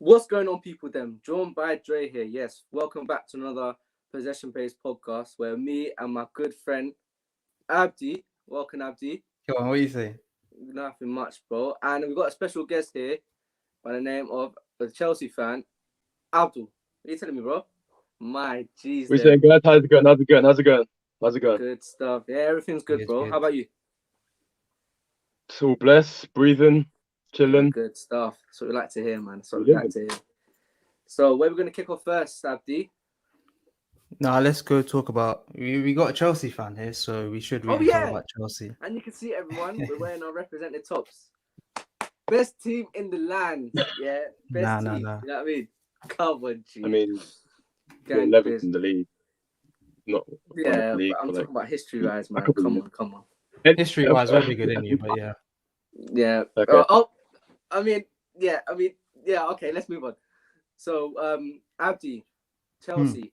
What's going on, people? Them joined by Dre here. Yes, welcome back to another possession-based podcast where me and my good friend Abdi, welcome Abdi. Come on, what do you say? Nothing much, bro. And we've got a special guest here by the name of a Chelsea fan, Abdul. What are you telling me, bro? My jeez. We saying, guys, how's it going? Good stuff. Yeah, everything's good, bro. Good. How about you? It's all blessed, breathing, chilling. Good stuff. That's what we like to hear, man. That's what we like to hear. So, where are we going to kick off first, Abdi? Nah, let's go talk about. We got a Chelsea fan here, so we should really talk about Chelsea. And you can see everyone, we're wearing our represented tops. Best team in the land, yeah. Best team. You know what I mean? Come on, G. I mean, we're 11th in the league. Not yeah, league, but I'm talking about history-wise, man. Come on. History-wise, very good in you, but yeah. Yeah. Okay. Okay, let's move on. So, Abdi, Chelsea.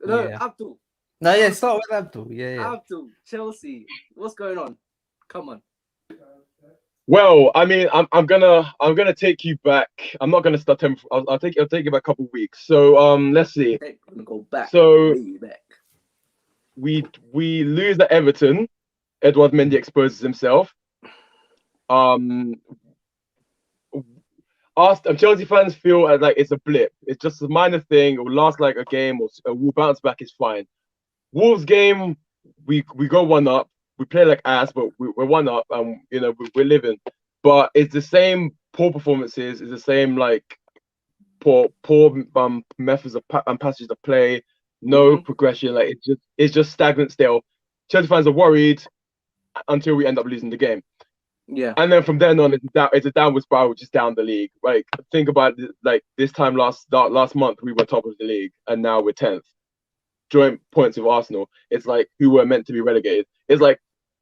No, Yeah. Abdul. No, yeah, start with Abdul. Yeah. Abdul, Chelsea. What's going on? Come on. Well, I mean, I'm gonna take you back. I'm not gonna start him. I'll take you back a couple of weeks. So let's see. Okay, I'm gonna go back. So way back. we lose at Everton. Edouard Mendy exposes himself. Chelsea fans feel like it's a blip. It's just a minor thing. It will last like a game, or we'll bounce back. It's fine. Wolves game, we go 1-up. We play like ass, but we're 1-up, and we're living. But it's the same poor performances. It's the same like poor methods of passages of play. No progression. Like it's just stagnant still. Chelsea fans are worried until we end up losing the game. Yeah. And then from then on, it's a downward spiral, just down the league. Like, think about it, like this time last month, we were top of the league, and now we're 10th. Joint points with Arsenal. It's like who were meant to be relegated. It's like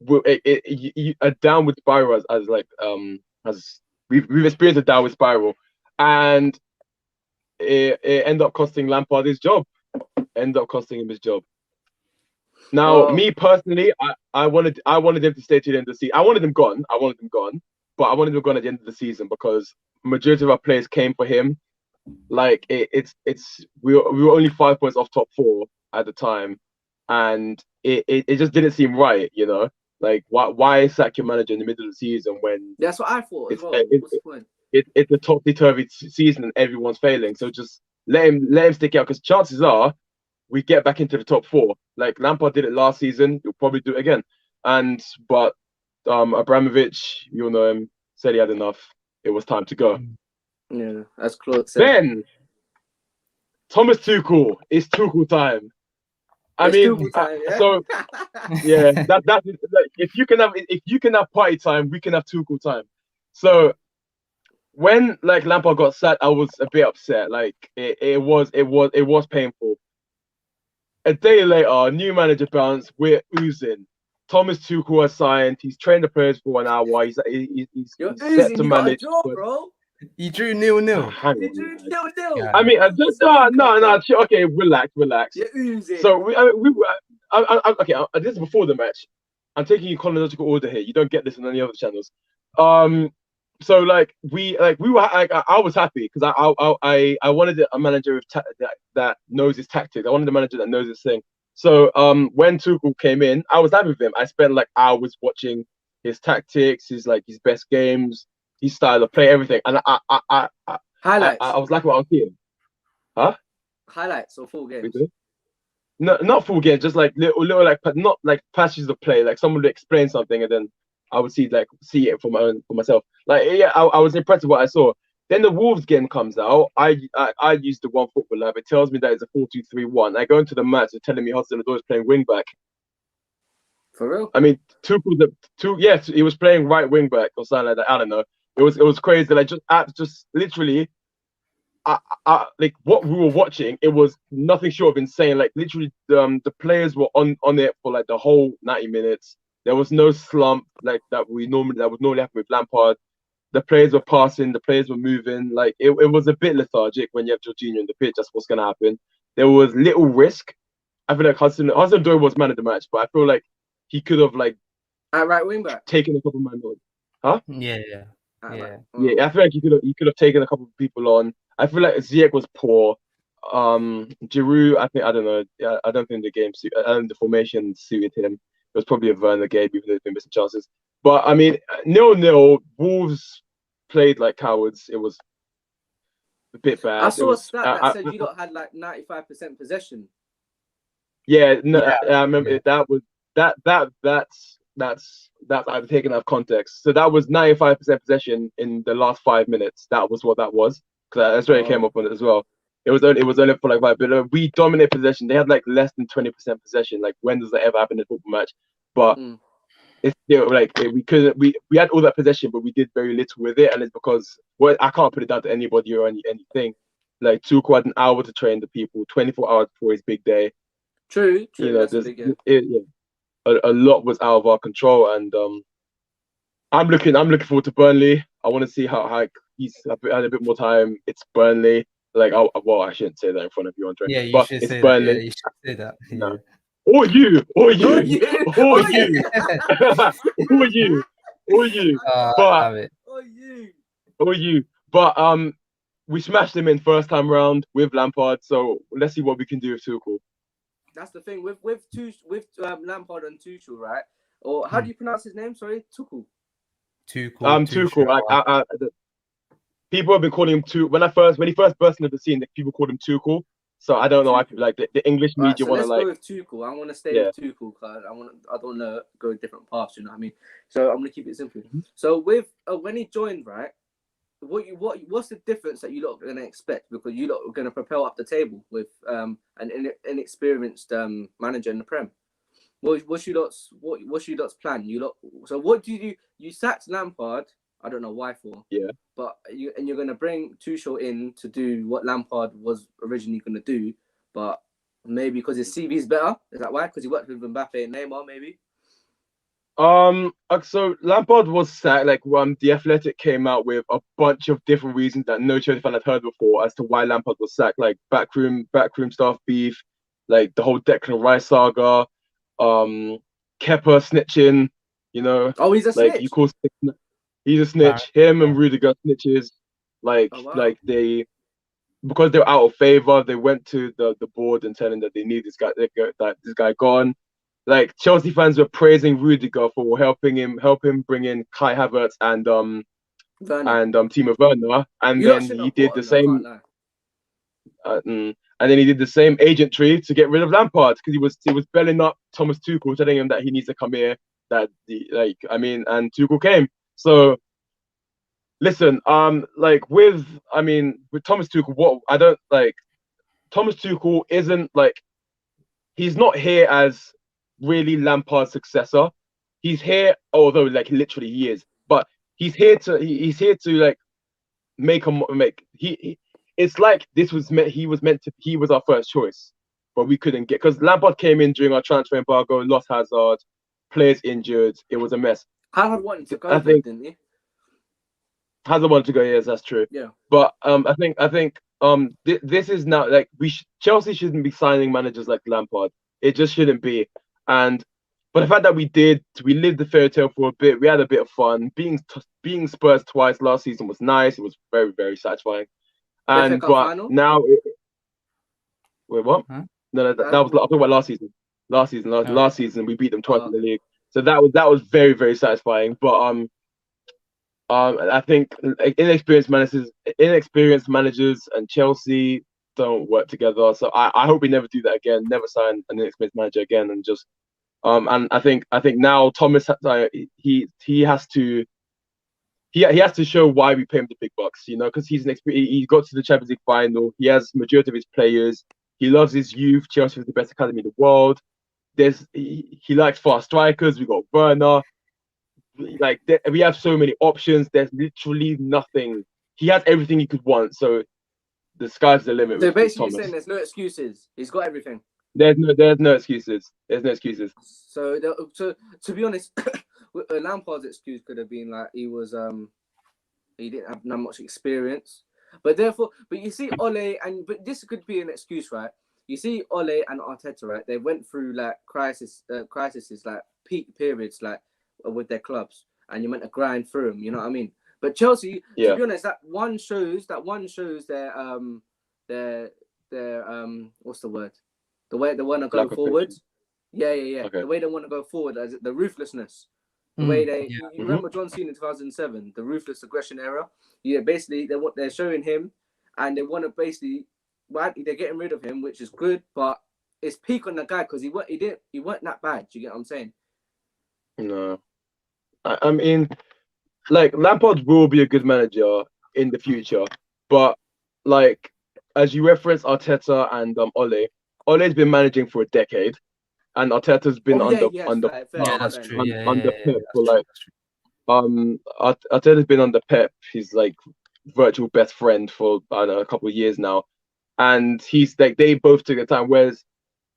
a downward spiral as we've experienced a downward spiral, and it ended up costing Lampard his job. Ended up costing him his job. Now, me personally, I wanted him to stay to the end of the season. I wanted him gone, but I wanted him gone at the end of the season because majority of our players came for him. Like we were only 5 points off top 4 at the time, and it just didn't seem right, Like why sack your manager in the middle of the season when that's what I thought as well. What's the point? It's a topsy-turvy season and everyone's failing. So just let him stick out because chances are we get back into the top 4. Like Lampard did it last season, he'll probably do it again. But Abramovich, you'll know him, said he had enough. It was time to go. Yeah, as Claude said. Then Thomas Tuchel, it's Tuchel time. So yeah, that's like, if you can have party time, we can have Tuchel time. So when like Lampard got sacked, I was a bit upset. Like it was painful. A day later, new manager bounce. We're oozing. Thomas Tuchel has signed. He's trained the players for 1 hour. He's set to manage. Got a draw, bro. You drew 0-0. You drew 0-0. Yeah. I mean, no. Okay, relax. You're oozing. So okay. This is before the match. I'm taking you chronological order here. You don't get this on any other channels. So like we were like I was happy because I wanted a manager that knows his tactics. I wanted a manager that knows his thing. So when Tuchel came in, I was happy with him. I spent like hours watching his tactics, his best games, his style of play, everything. And highlights. I was liking what I was seeing. Huh? Highlights or full games? No, not full games. Just like little like not like passages of play. Like someone would explain something and then I would see it for myself. Like yeah, I was impressed with what I saw. Then the Wolves game comes out. I used the One Football Lab. It tells me that it's a 4-2-3-1. I go into the match. They're telling me Hudson-Odoi is playing wing back. For real? I mean, yes, he was playing right wing back or something like that. I don't know. It was crazy. Like just literally, like what we were watching. It was nothing short of insane. Like literally, the players were on it for like the whole 90 minutes. There was no slump like that would normally happen with Lampard. The players were passing, the players were moving. Like it was a bit lethargic when you have Jorginho in the pitch. That's what's gonna happen. There was little risk. I feel like Hudson-Odoi was man of the match, but I feel like he could have like at right wing back taken a couple man on. Huh? Yeah. Yeah, I feel like you could have taken a couple of people on. I feel like Ziyech was poor. Giroud, I don't know. Yeah, I don't think the formation suited him. It was probably a Werner game, even though they've been missing chances. But I mean, 0-0. Wolves played like cowards. It was a bit bad. I saw a stat that said you lot had like 95% possession. Yeah, no, I remember that's I've taken out of context. So that was 95% possession in the last 5 minutes. That was what that was. Because that's where it came up on it as well. It was only for like 5 minutes. We dominate possession. They had like less than 20% possession. Like, when does that ever happen in a football match? But it's still like we had all that possession, but we did very little with it, and it's because I can't put it down to anybody or anything. Like, Tuchel had an hour to train the people, 24 hours before his big day. True. You know, a lot was out of our control, and I'm looking forward to Burnley. I want to see how he's had a bit more time. It's Burnley. Like, I shouldn't say that in front of you, Andre. Yeah, you but should it's say Burnley. that. Yeah, you should say that. No. Yeah. Or you. Or you. But we smashed him in first time round with Lampard. So let's see what we can do with Tuchel. That's the thing with Lampard and Tuchel, right? Or how do you pronounce his name? Sorry, Tuchel. Tuchel. People have been calling him Tuchel. When he first burst into the scene, people called him Tuchel. So I don't know why people like the English media want to like. Let's go with Tuchel. I want to stay with Tuchel because I don't want to go different paths. You know what I mean? So I'm gonna keep it simple. So with when he joined, right? What's the difference that you lot are gonna expect, because you lot are gonna propel up the table with an inexperienced manager in the Prem? What's your lot's plan? So what do you do? You sacked Lampard. I don't know why for. Yeah. But you're gonna bring Tuchel in to do what Lampard was originally gonna do, but maybe because his CV is better. Is that why? Because he worked with Mbappe and Neymar, maybe. So Lampard was sacked. Like, The Athletic came out with a bunch of different reasons that no Chelsea fan had heard before as to why Lampard was sacked. Like backroom staff beef, like the whole Declan Rice saga, Kepa snitching. You know. Oh, he's a snitch. Like, you call he's a snitch. Him and Rudiger snitches. Like, because they're out of favor, they went to the board and telling that they need this guy gone. Like, Chelsea fans were praising Rudiger for helping him bring in Kai Havertz and Timo Werner, and then he did the same. And then he did the same agentry to get rid of Lampard, because he was belling up Thomas Tuchel, telling him that he needs to come here. And Tuchel came. So listen, with Thomas Tuchel, Thomas Tuchel isn't like, he's not here as really Lampard's successor. He's here, although like literally he is, but he's here to like it's like he was our first choice, but we couldn't get, because Lampard came in during our transfer embargo, lost Hazard, players injured, it was a mess. Hazard wanted to go, didn't he? Hazard wanted to go, yes, that's true. Yeah. But I think this is now like Chelsea shouldn't be signing managers like Lampard. It just shouldn't be. But the fact that we lived the fairy tale for a bit. We had a bit of fun. Being Spurs twice last season was nice. It was very, very satisfying. But now, wait, what? Huh? No, that was I'm talking about last season. Last season we beat them twice in the league. So that was very, very satisfying. But I think inexperienced managers and Chelsea don't work together. So I hope we never do that again. Never sign an inexperienced manager again, and just and I think now Thomas he has to show why we pay him the big bucks, you know, because he got to the Champions League final. He has majority of his players. He loves his youth. Chelsea is the best academy in the world. He likes fast strikers. We got Werner. Like, we have so many options. There's literally nothing. He has everything he could want. So the sky's the limit. So basically, you're saying there's no excuses. He's got everything. There's no excuses. So to be honest, Lampard's excuse could have been like he didn't have that much experience. But you see Ole, but this could be an excuse, right? You see Ole and Arteta, right? They went through like crises, like peak periods, like with their clubs, and you meant to grind through them. You know what I mean? But Chelsea, to be honest, that one shows their what's the word? The way they want to go forward. Yeah. Okay. The way they want to go forward, as the ruthlessness. The way they, you remember John Cena in 2007, the ruthless aggression era. Yeah, basically they're showing him, and they want to basically, they're getting rid of him, which is good, but it's peak on the guy because he weren't that bad. Do you get what I'm saying? No, I mean, like Lampard will be a good manager in the future, but like as you reference Arteta and Ole's been managing for a decade. And Arteta's been under Pep for like Arteta's been under Pep. He's like virtual best friend for I don't know a couple of years now, and he's like they both took the time. Whereas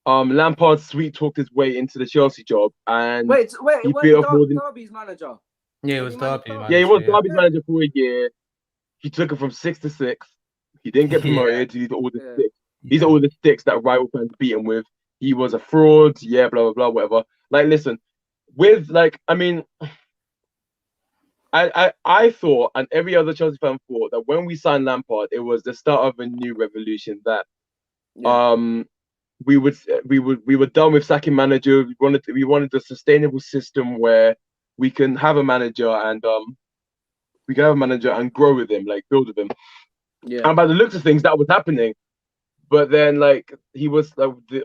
Lampard sweet talked his way into the Chelsea job, and wait, Derby's manager. Yeah, it was Derby's manager. Yeah, he was Derby's manager for a year. He took it from 6th to 6th. He didn't get promoted. These are all the sticks. These are all the sticks that rival fans beat him with. He was a fraud, blah, blah, blah, whatever. Like, listen, with, like, I mean, I thought, and every other Chelsea fan thought, that when we signed Lampard, it was the start of a new revolution, that we were done with sacking managers. We wanted a sustainable system where we can have a manager and grow with him, like, build with him. Yeah. And by the looks of things, that was happening. But then, like, he was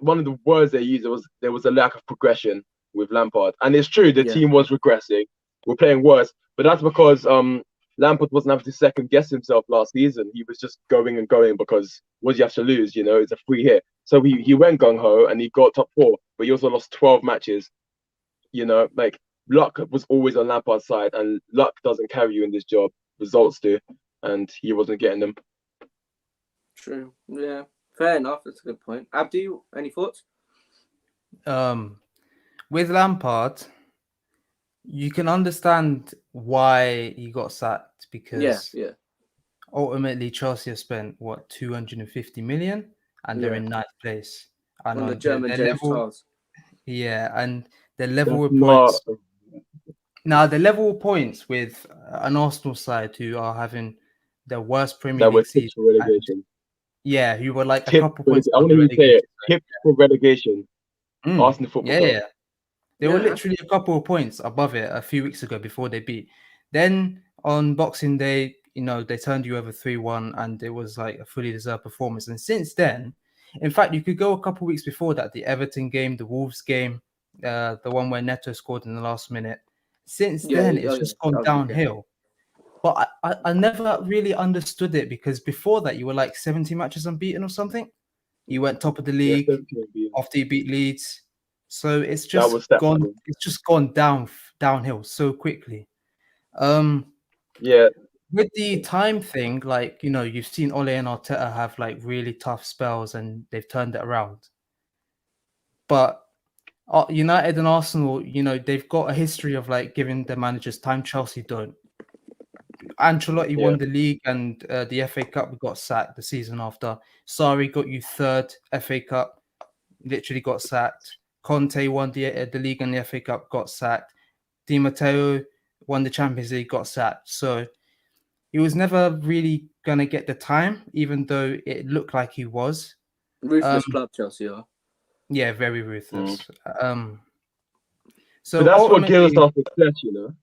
one of the words they used. There was a lack of progression with Lampard, and it's true the team was regressing. We're playing worse, but that's because Lampard wasn't having to second guess himself last season. He was just going and going because what do you have to lose? You know, it's a free hit. So he went gung ho and he got top 4, but he also lost 12 matches. You know, like luck was always on Lampard's side, and luck doesn't carry you in this job. Results do, and he wasn't getting them. True. Yeah. Fair enough. That's a good point. Abdi, any thoughts? With Lampard, you can understand why he got sacked because ultimately Chelsea have spent 250 million and they're in 9th place. And on the German James Charles. Yeah, and the level of points. Now the level of points with an Arsenal side who are having the worst Premier League season. Relegation. Yeah, who were like a couple points. I want to say it. Tip for relegation. Arsenal Football Club. Yeah. They were literally a couple of points above it a few weeks ago before they beat. Then on Boxing Day, you know, they turned you over 3-1 and it was like a fully deserved performance. And since then, in fact, you could go a couple of weeks before that, the Everton game, the Wolves game, the one where Neto scored in the last minute. Since then, it's just gone downhill. But I never really understood it because before that, you were like 70 matches unbeaten or something. You went top of the league after you beat Leeds. So it's just gone downhill so quickly. With the time thing, like, you know, you've seen Ole and Arteta have like really tough spells and they've turned it around. But United and Arsenal, you know, they've got a history of like giving their managers time. Chelsea don't. Ancelotti won the league and the FA Cup, got sacked the season after. Sarri got you 3rd FA Cup, literally got sacked. Conte won the league and the FA Cup, got sacked. Di Matteo won the Champions League, got sacked. So he was never really going to get the time, even though it looked like he was. Ruthless club, Chelsea are. Yeah, very ruthless. So but that's what gives us our success, you know.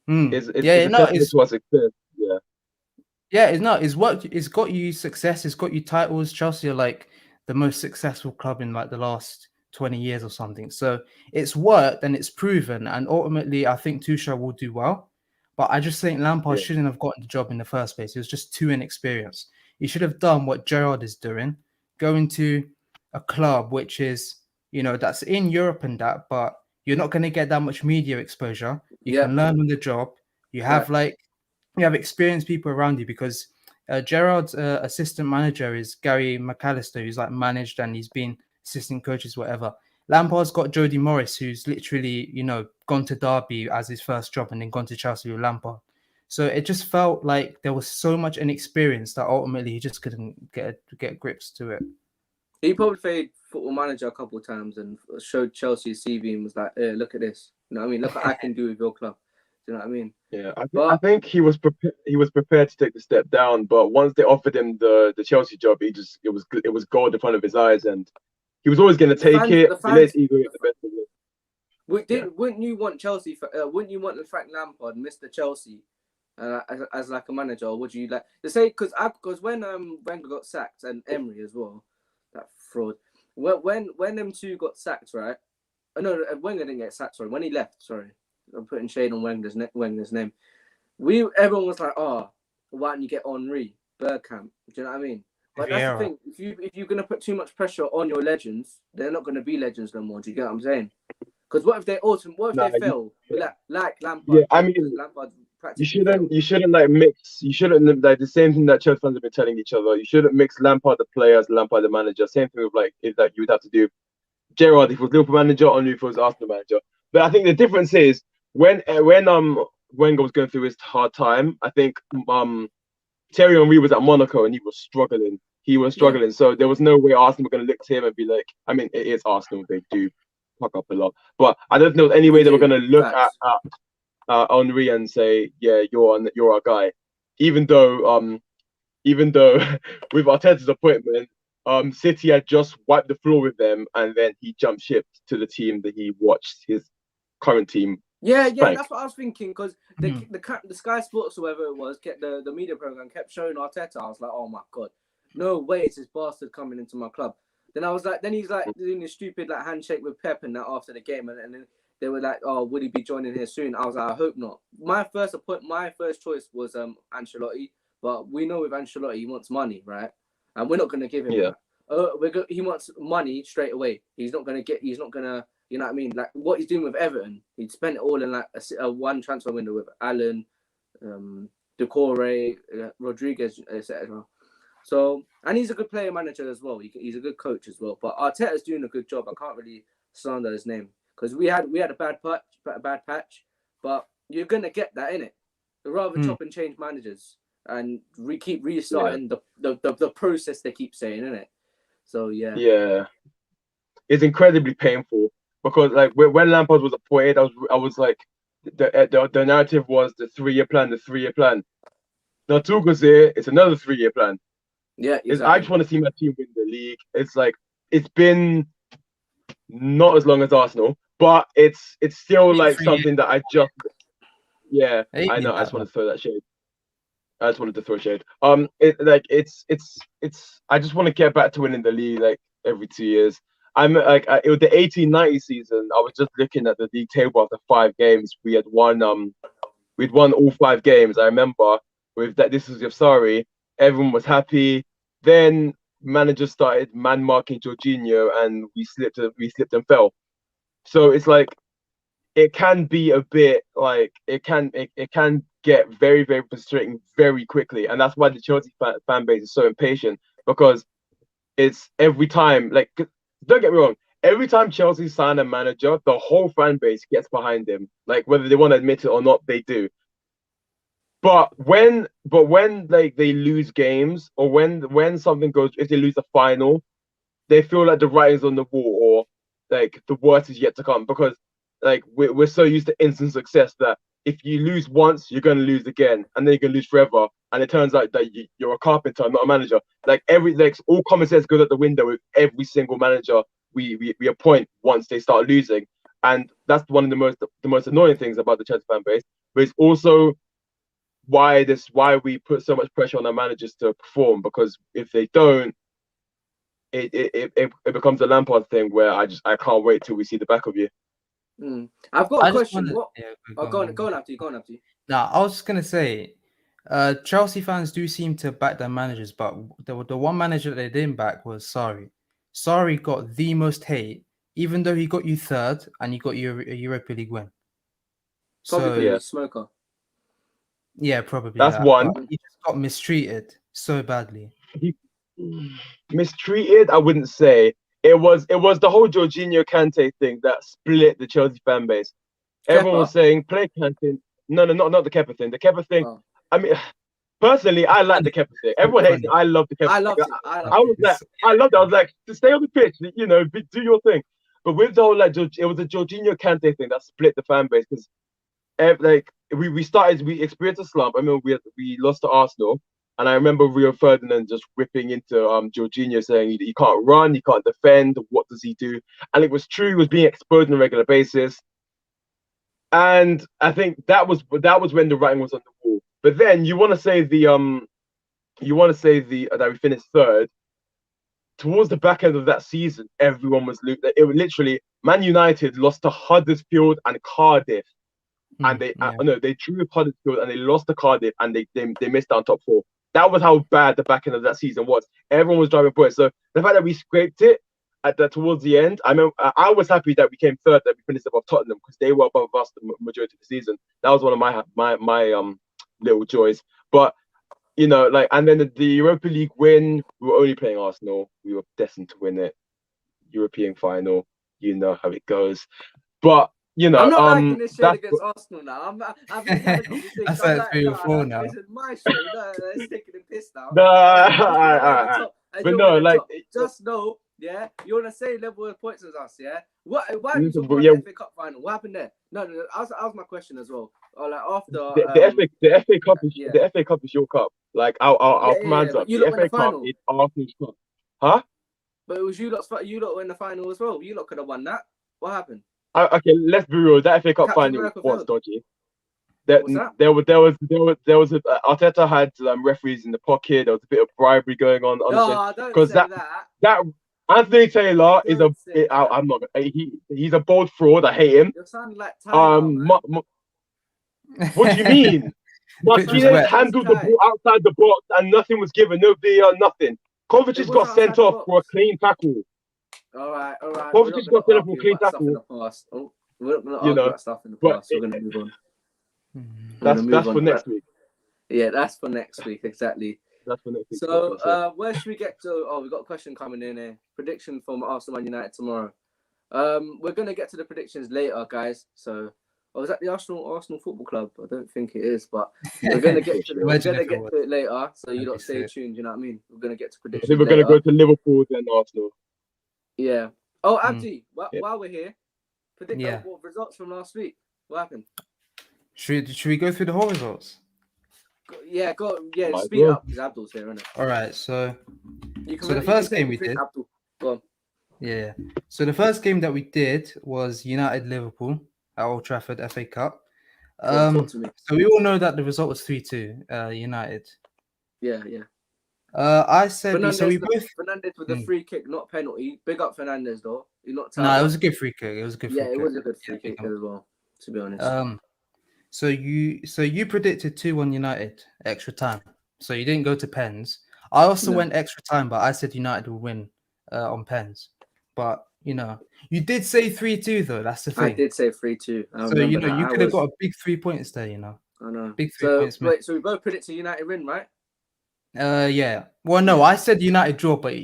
It's what success. It's worked. It's got you success. It's got you titles. Chelsea are like the most successful club in like the last 20 years or something. So it's worked and it's proven. And ultimately, I think Tuchel will do well. But I just think Lampard shouldn't have gotten the job in the first place. He was just too inexperienced. He should have done what Gerrard is doing, going to a club which is, you know, that's in Europe and that, but you're not going to get that much media exposure. You can learn on the job. You have you have experienced people around you because Gerrard's assistant manager is Gary McAllister, who's like managed and he's been assistant coaches, whatever. Lampard's got Jody Morris, who's literally, you know, gone to Derby as his first job and then gone to Chelsea with Lampard. So it just felt like there was so much inexperience that ultimately he just couldn't get grips to it. He probably played Football Manager a couple of times and showed Chelsea's CV and was like, look at this. You know what I mean? Look what I can do with your club. Do you know what I mean? Yeah, But I think he was prepared to take the step down, but once they offered him the Chelsea job, it was gold in front of his eyes, and he was always going to take it. the He let fans, his ego get the best of him. wouldn't you want Chelsea? Wouldn't you want the Frank Lampard, Mr. Chelsea, as like a manager? Or would you like to say because when Wenger got sacked and Emery as well, that fraud. When them two got sacked, right? No, Wenger didn't get sacked. Sorry, when he left. Sorry, I'm putting shade on Wenger's name. Everyone was like, oh, why don't you get Henri, Bergkamp? Do you know what I mean? But that's the thing. If you're gonna put too much pressure on your legends, they're not gonna be legends no more. Do you get what I'm saying? Because what if they fail? Like Lampard. Yeah, I mean, Lampard you shouldn't like mix. You shouldn't like the same thing that Chelsea fans have been telling each other. You shouldn't mix Lampard the players, Lampard the manager. Same thing with like if that you would have to do Gerrard if he was Liverpool manager, or if he was Arsenal manager. But I think the difference is when Wenger was going through his hard time, I think Thierry Henry was at Monaco and he was struggling. Yeah. So there was no way Arsenal were going to look to him and be like, I mean, it is Arsenal. They do fuck up a lot. But I don't think there was any way they were going to look at Henry and say, yeah, you're our guy. Even though with Arteta's appointment, City had just wiped the floor with them, and then he jumped ship to the team that he watched his current team. Yeah, that's what I was thinking because the Sky Sports or whatever it was, the media program kept showing Arteta. I was like, oh my god, no way, it's this bastard coming into my club. Then I was like, then he's like doing this stupid like handshake with Pep and that after the game, and then they were like, oh, would he be joining here soon? I was like, I hope not. My first choice was Ancelotti, but we know with Ancelotti he wants money, right? And we're not going to give him that. He wants money straight away. He's not going to, you know what I mean? Like what he's doing with Everton, he'd spent it all in like a one transfer window with Allen, Decore, Rodriguez, etc. So, and he's a good player manager as well. He's a good coach as well. But Arteta's doing a good job. I can't really slander his name because we had a bad patch, but you're going to get that in it. Rather chop and change managers. And keep restarting the process they keep saying, isn't it? So yeah, it's incredibly painful because like when Lampard was appointed, I was like the narrative was the 3-year plan. Now Tuchel's here, it's another 3-year plan. Yeah, exactly. I just want to see my team win the league. It's like it's been not as long as Arsenal, but it's still like something that I just I know. I just want to throw that shade. I just wanted to throw shade. It's I just want to get back to winning the league like every 2 years. I'm like it was the 18-19 season. I was just looking at the league table after 5 games. We'd won all 5 games. I remember with that. This was Yafsari. Everyone was happy. Then manager started man marking Jorginho, and we slipped and fell. So it's like it can be a bit like it can get very, very frustrating very quickly. And that's why the Chelsea fan base is so impatient, because it's every time, like, don't get me wrong, every time Chelsea sign a manager, the whole fan base gets behind him. Like, whether they want to admit it or not, they do. But when like they lose games, or when something goes, if they lose the final, they feel like the writing's on the wall, or like the worst is yet to come, because like we're so used to instant success that if you lose once, you're going to lose again, and then you're going to lose forever. And it turns out that you're a carpenter, not a manager. Like all common sense goes out the window with every single manager we appoint once they start losing. And that's one of the most annoying things about the Chelsea fan base. But it's also why we put so much pressure on our managers to perform, because if they don't, it becomes a Lampard thing where I can't wait till we see the back of you. I've got a question. Go on, Abdi. Now, I was just gonna say, Chelsea fans do seem to back their managers, but the one manager that they didn't back was Sarri. Sarri got the most hate, even though he got you 3rd and you got a Europa League win. Probably smoker. Yeah, probably. That's one. He just got mistreated so badly. Mistreated, I wouldn't say. It was the whole Jorginho Kante thing that split the Chelsea fan base. Everyone was saying play Kante. No, not the Kepa thing. The Kepa thing. Oh. I mean, personally, I like the Kepa thing. Everyone hates it. I love the Kepa. I loved it. I loved it. I was like, to stay on the pitch, do your thing. But with the whole it was the Jorginho Kante thing that split the fan base, because we experienced a slump. I remember we lost to Arsenal, and I remember Rio Ferdinand just ripping into Jorginho, saying he can't run, he can't defend. What does he do? And it was true. He was being exposed on a regular basis. And I think that was when the writing was on the wall. But then you want to say that we finished third. Towards the back end of that season, everyone was losing. It was literally Man United lost to Huddersfield and Cardiff, and they drew Huddersfield and they lost to Cardiff, and they missed out top 4. That was how bad the back end of that season was. Everyone was driving points. So the fact that we scraped it towards the end, I mean, I was happy that we came third, that we finished above Tottenham, because they were above us the majority of the season. That was one of my little joys. But and then the Europa League win, we were only playing Arsenal. We were destined to win it. European final, you know how it goes. But I'm not liking this shit against Arsenal now. I've been had a couple things. That's like 3 or 4 now. This is my show. No, it's taking the piss now. No, but no, like just know, yeah, you're on the same level of points as us, yeah. Why are you talking about the FA Cup final? What happened there? No, ask my question as well. Or like after the FA Cup is the FA Cup is your cup. Like our commands up. The FA Cup is Arsenal's cup, huh? But it was you lot win the final as well. You lot could have won that. What happened? Okay, let's be real. That FA Cup final was dodgy. There was Arteta had referees in the pocket. There was a bit of bribery going on. No, don't say that Anthony Taylor is I'm not. He's a bold fraud. I hate him. You sound like Tyler, what do you mean? Martinez handled the ball outside the box and nothing was given. No VAR, nothing. Kovacic got sent off for a clean tackle. All right. Kovacic got sent off for a clean tackle. We're not going to argue about stuff in the past. We're going to move on. That's for next week. Yeah, that's for next week, exactly. That's for next week. So, where should we get to? Oh, we've got a question coming in here. Prediction from Arsenal and United tomorrow. We're going to get to the predictions later, guys. So, is that the Arsenal Football Club? I don't think it is, but we're going to get to it later. So you don't stay tuned. You know what I mean? We're going to get to predictions. I think we're going to go to Liverpool then Arsenal. Yeah. Oh, Abdi, while we're here, predict what results from last week. What happened? Should we go through the whole results? Yeah, go. Yeah, speed up because Abdul's here, isn't it? All right. So the first game we did. Abdul. Go on. Yeah. So the first game that we did was United Liverpool at Old Trafford FA Cup. So we all know that the result was 3-2 United. Yeah. I said Fernandes with the free kick, not penalty. Big up Fernandes though. You're not. No, it was a good free kick. It was a good. Yeah, it was a good free kick as well. To be honest. So you predicted 2-1 United extra time. So you didn't go to pens. I also went extra time, but I said United will win on pens. But you did say 3-2 though. That's the thing. I did say 3-2. So you could have got a big 3 points there. I know. Big 3 points. Wait, so we both predicted United win, right? Yeah. Well, no, I said United draw, but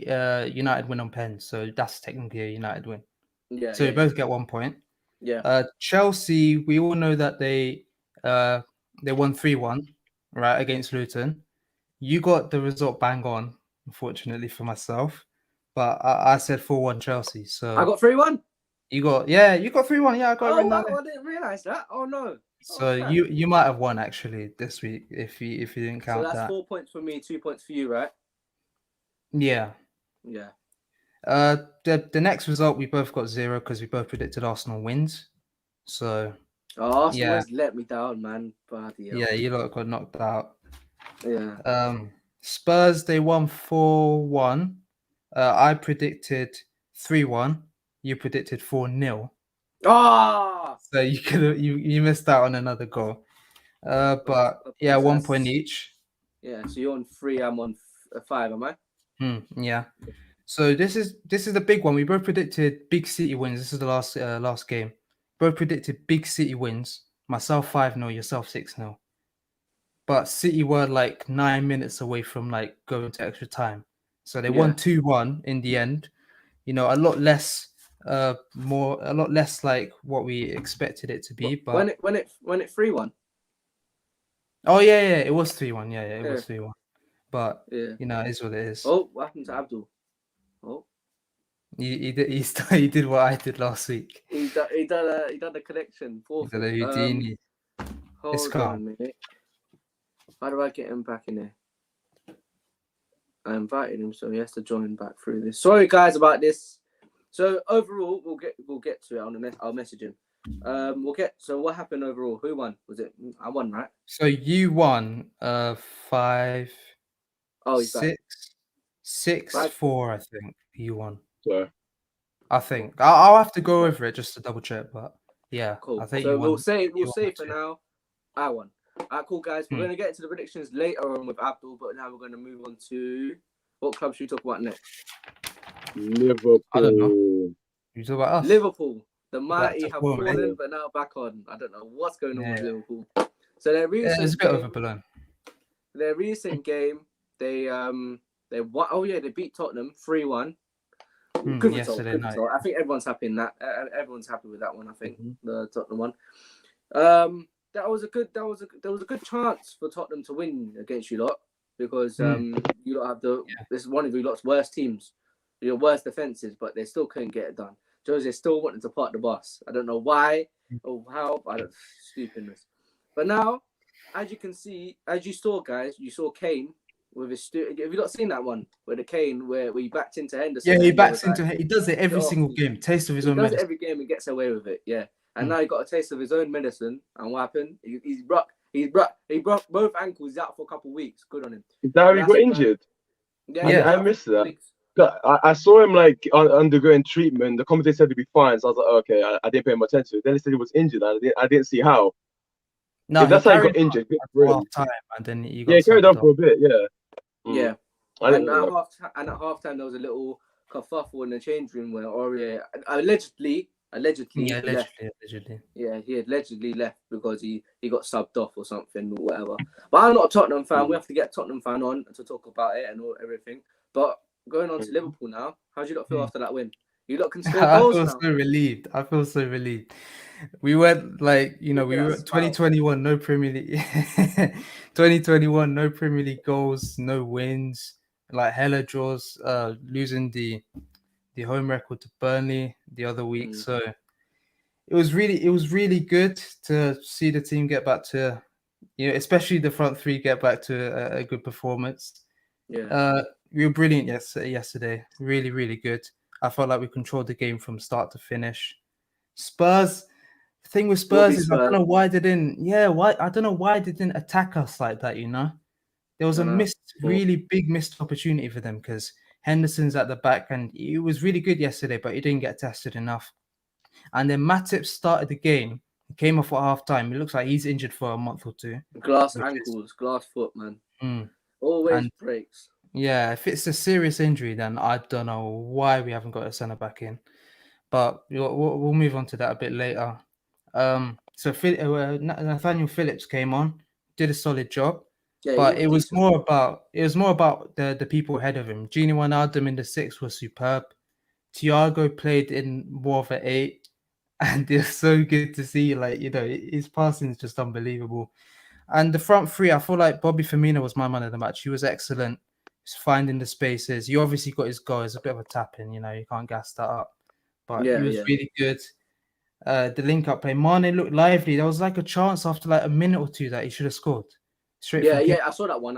United win on pens. So that's technically a United win. Yeah. So we both get 1 point. Yeah. Chelsea, we all know that they won 3-1, right, against Luton. You got the result bang on, unfortunately for myself. But I said 4-1 Chelsea. So I got 3-1. You got 3-1. Yeah, I got it. Wow, I didn't realise that. Oh no. So you might have won actually this week if you didn't count that. So that's 4 points for me, 2 points for you, right? Yeah. Yeah. The next result we both got 0 because we both predicted Arsenal wins. So Arsenal has let me down, man. Bloody hell. Yeah, you lot got knocked out. Yeah. Spurs, they won 4-1. I predicted 3-1. You predicted 4-0. So you missed out on another goal. But 1 point each. Yeah, so you're on 3, I'm on 5, am I? Yeah. So this is the big one. We both predicted big City wins. This is the last game. Both predicted big City wins. Myself 5-0, yourself 6-0. But City were like 9 minutes away from like going to extra time. So they won 2-1 in the end. A lot less like what we expected it to be. But when it 3-1. Oh yeah, it was 3-1. Yeah, it was 3-1. But it is what it is. Oh, what happened to Abdul? Oh, he did what I did last week. He done a connection. He did a Houdini. Hold on a minute. How do I get him back in there? I invited him, so he has to join back through this. Sorry, guys, about this. So overall, we'll get to it on the I'll message him. So what happened overall? Who won? Was it I won, right? So you won 5 Oh, he's 6 back. 4, I think you won. So I think I'll have to go over it just to double check, but yeah, Cool. I think so you won. we'll say for too. now, I won. Alright, cool, guys. We're going to get into the predictions later on with Abdul, but now we're going to move on to what club should we talk about next? Liverpool. I don't know. You talk about us. Liverpool. The mighty to have form, fallen, but now back on. I don't know what's going on with Liverpool. So their recent it's a bit of a balloon. Their recent game, they won. Oh yeah, they beat Tottenham 3-1. Good result. Yesterday night. I think everyone's happy in that. Everyone's happy with that one. I think the Tottenham one. That was a good chance for Tottenham to win against you lot because you lot have this is one of you lot's worst teams, your worst defenses, but they still couldn't get it done. Jose still wanted to park the bus. I don't know why or how. Stupidness. But now, as you can see, as you saw, guys, you saw Kane with his. Have you not seen that one where the Kane where he backed into Henderson? Yeah, he backs into. He does it every single game. Taste of his own medicine. He does it every game and gets away with it. Yeah. And now he got a taste of his own medicine. And what happened? He broke both ankles. He's out for a couple of weeks. Good on him. Is that how he got injured? Yeah, I missed that. I saw him like undergoing treatment. The commentator said he'd be fine, so I was like, okay, I didn't pay him attention. Then he said he was injured. I didn't see how. No, if that's how he got injured. Half time, and then he got carried on for a bit. Yeah. Yeah. And at half time there was a little kerfuffle in the change room where Aurier allegedly. Yeah, he allegedly left because he got subbed off or something or whatever. But I'm not a Tottenham fan. We have to get a Tottenham fan on to talk about it and everything. But going on to Liverpool now, how do you lot feel after that win? You lot can score goals now. I feel so relieved. We went we were 2021, no Premier League. 2021, no Premier League goals, no wins, like hella draws, losing the home record to Burnley the other week. So it was really good to see the team get back to, especially the front three get back to a good performance. Yeah. We were brilliant yesterday. Really, really good. I felt like we controlled the game from start to finish. Spurs. The thing with Spurs is I don't know why they didn't. Yeah, I don't know why they didn't attack us like that. There was a really big missed opportunity for them because Henderson's at the back and he was really good yesterday, but he didn't get tested enough. And then Matip started the game. He came off at half time. It looks like he's injured for a month or two. Glass ankles, glass foot, man. Always breaks. Yeah, if it's a serious injury, then I don't know why we haven't got a centre back in. But we'll move on to that a bit later. So Nathaniel Phillips came on, did a solid job. Yeah, but it was more about the people ahead of him. Gini Wijnaldum in the 6 was superb. Thiago played in more of an 8, and it's so good to see. His passing is just unbelievable. And the front three, I feel like Bobby Firmino was my man of the match. He was excellent. He's finding the spaces. He obviously got his goal. It's a bit of a tap-in, you can't gas that up. But he was really good. The link-up play. Mane looked lively. There was like a chance after like a minute or two that he should have scored. I saw that one.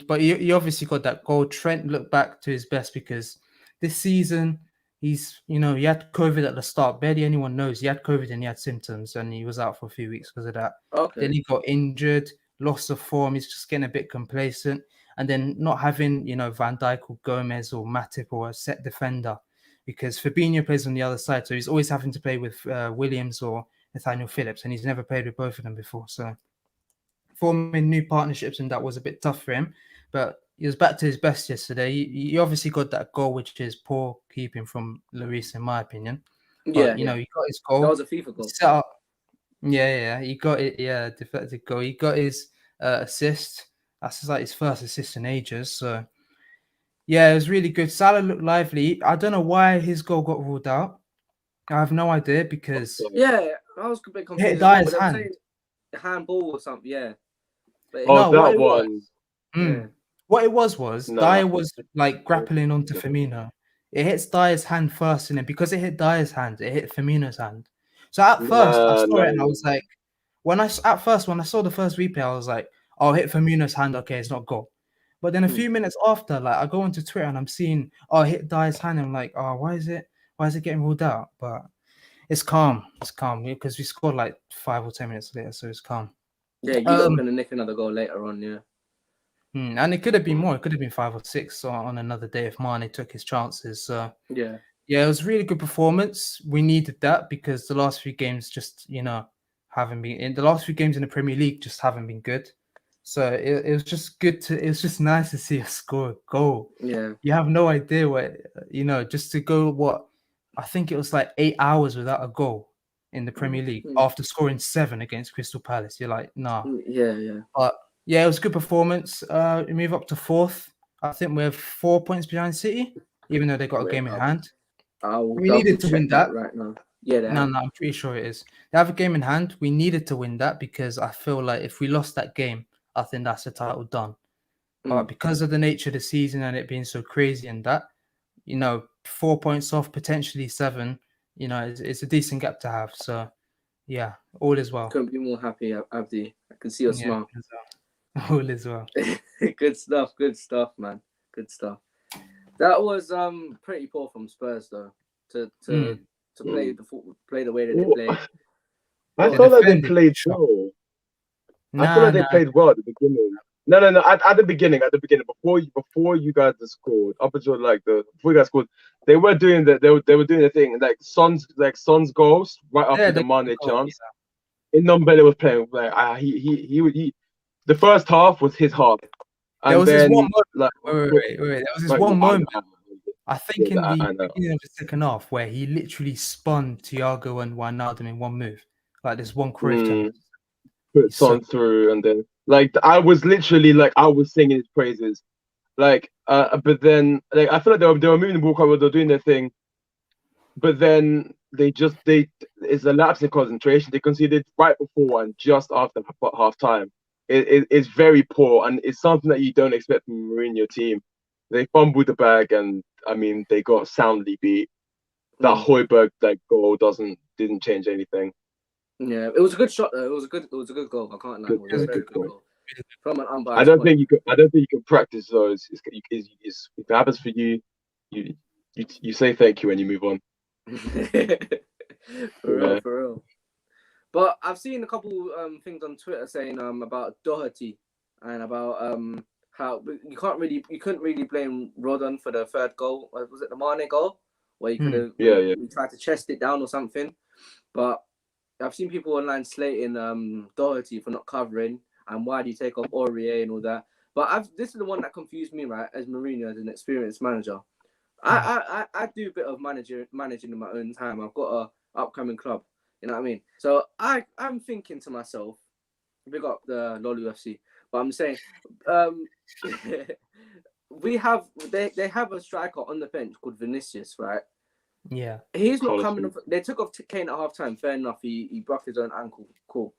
But he obviously got that goal. Trent looked back to his best because this season he had COVID at the start. Barely anyone knows he had COVID and he had symptoms and he was out for a few weeks because of that. Okay. Then he got injured, loss of form. He's just getting a bit complacent, and then not having Van Dijk or Gomez or Matip or a set defender because Fabinho plays on the other side, so he's always having to play with Williams or Nathaniel Phillips, and he's never played with both of them before. So forming new partnerships, and that was a bit tough for him. But he was back to his best yesterday. He obviously got that goal, which is poor keeping from Lloris, in my opinion. But, he got his goal. That was a FIFA goal. Set up. Yeah, he got it. Yeah, deflected goal. He got his assist. That's like his first assist in ages. So, yeah, it was really good. Salah looked lively. I don't know why his goal got ruled out. I have no idea because... Yeah, I was a bit confused. Hit Dyer's hand. Handball or something, yeah. But that one. What it was Dyer was like grappling onto Firmino. It hits Dyer's hand first, and then because it hit Dyer's hand, it hit Firmino's hand. So at first I saw No. it and I was like, when I saw the first replay, I was like, "Oh, hit Firmino's hand. Okay, it's not goal." But then a few minutes after, like I go onto Twitter and I'm seeing, "Oh, hit Dyer's hand." I'm like, "Oh, why is it getting ruled out?" But it's calm. It's calm because we scored like 5 or 10 minutes later, so it's calm. Yeah, you lot gonna nick another goal later on, yeah. And it could have been more. It could have been 5 or 6 on another day if Mane took his chances. So yeah, it was a really good performance. We needed that because the last few games just, haven't been in the last few games in the Premier League just haven't been good. So it was just good it was just nice to see us score a goal. Yeah. You have no idea what, just to go I think it was like 8 hours without a goal in the Premier League after scoring 7 against Crystal Palace. You're like, nah. Yeah. But yeah, it was a good performance. We move up to 4th. I think we're 4 points behind City, even though they got a game in hand. We needed to win that right now. Yeah, no, I'm pretty sure it is. They have a game in hand. We needed to win that because I feel like if we lost that game, I think that's the title done. But because of the nature of the season and it being so crazy and that, 4 points off, potentially 7, it's a decent gap to have. So, yeah, all is well. Couldn't be more happy, Abdi. I can see your smile. All is well. Good stuff, man. Good stuff. That was pretty poor from Spurs though. To play the way that they play. I felt like they played well. I feel like they played well at the beginning. No. At the beginning, before you guys scored, up until before you guys scored, they were doing the doing the thing like Son's goals right after the Mane chance. Ndombele was playing like he the first half was his half. And there was then, this one moment. Wait. There was this one moment. I think in the beginning of the second half where he literally spun Thiago and Wijnaldum in one move, like this one Cruyff put Son through, and then I was literally I was singing his praises, but then I feel like they were moving the ball quite well, they were doing their thing, but then it's a lapse in concentration. They conceded right before and just after half time. It's very poor, and it's something that you don't expect from a Mourinho team. They fumbled the bag, and I mean they got soundly beat. That Højbjerg goal didn't change anything. Yeah, it was a good shot though. It was a good goal. I can't lie. It was a very good goal. From an unbiased I don't think you can practice those. If it happens for you, you say thank you and you move on. For real. But I've seen a couple things on Twitter saying about Doherty and about how you couldn't really blame Rodon for the third goal. Was it the Mane goal where he could have he tried to chest it down or something? But I've seen people online slating Doherty for not covering and why do you take off Aurier and all that. But this is the one that confused me, right? As Mourinho, as an experienced manager, I do a bit of managing in my own time. I've got a upcoming club. You know what I mean? So I'm thinking to myself, big up the LOL UFC, but I'm saying they have a striker on the bench called Vinicius, right? Yeah. He's not coming off. They took off Kane at halftime. Fair enough. He broke his own ankle. Cool.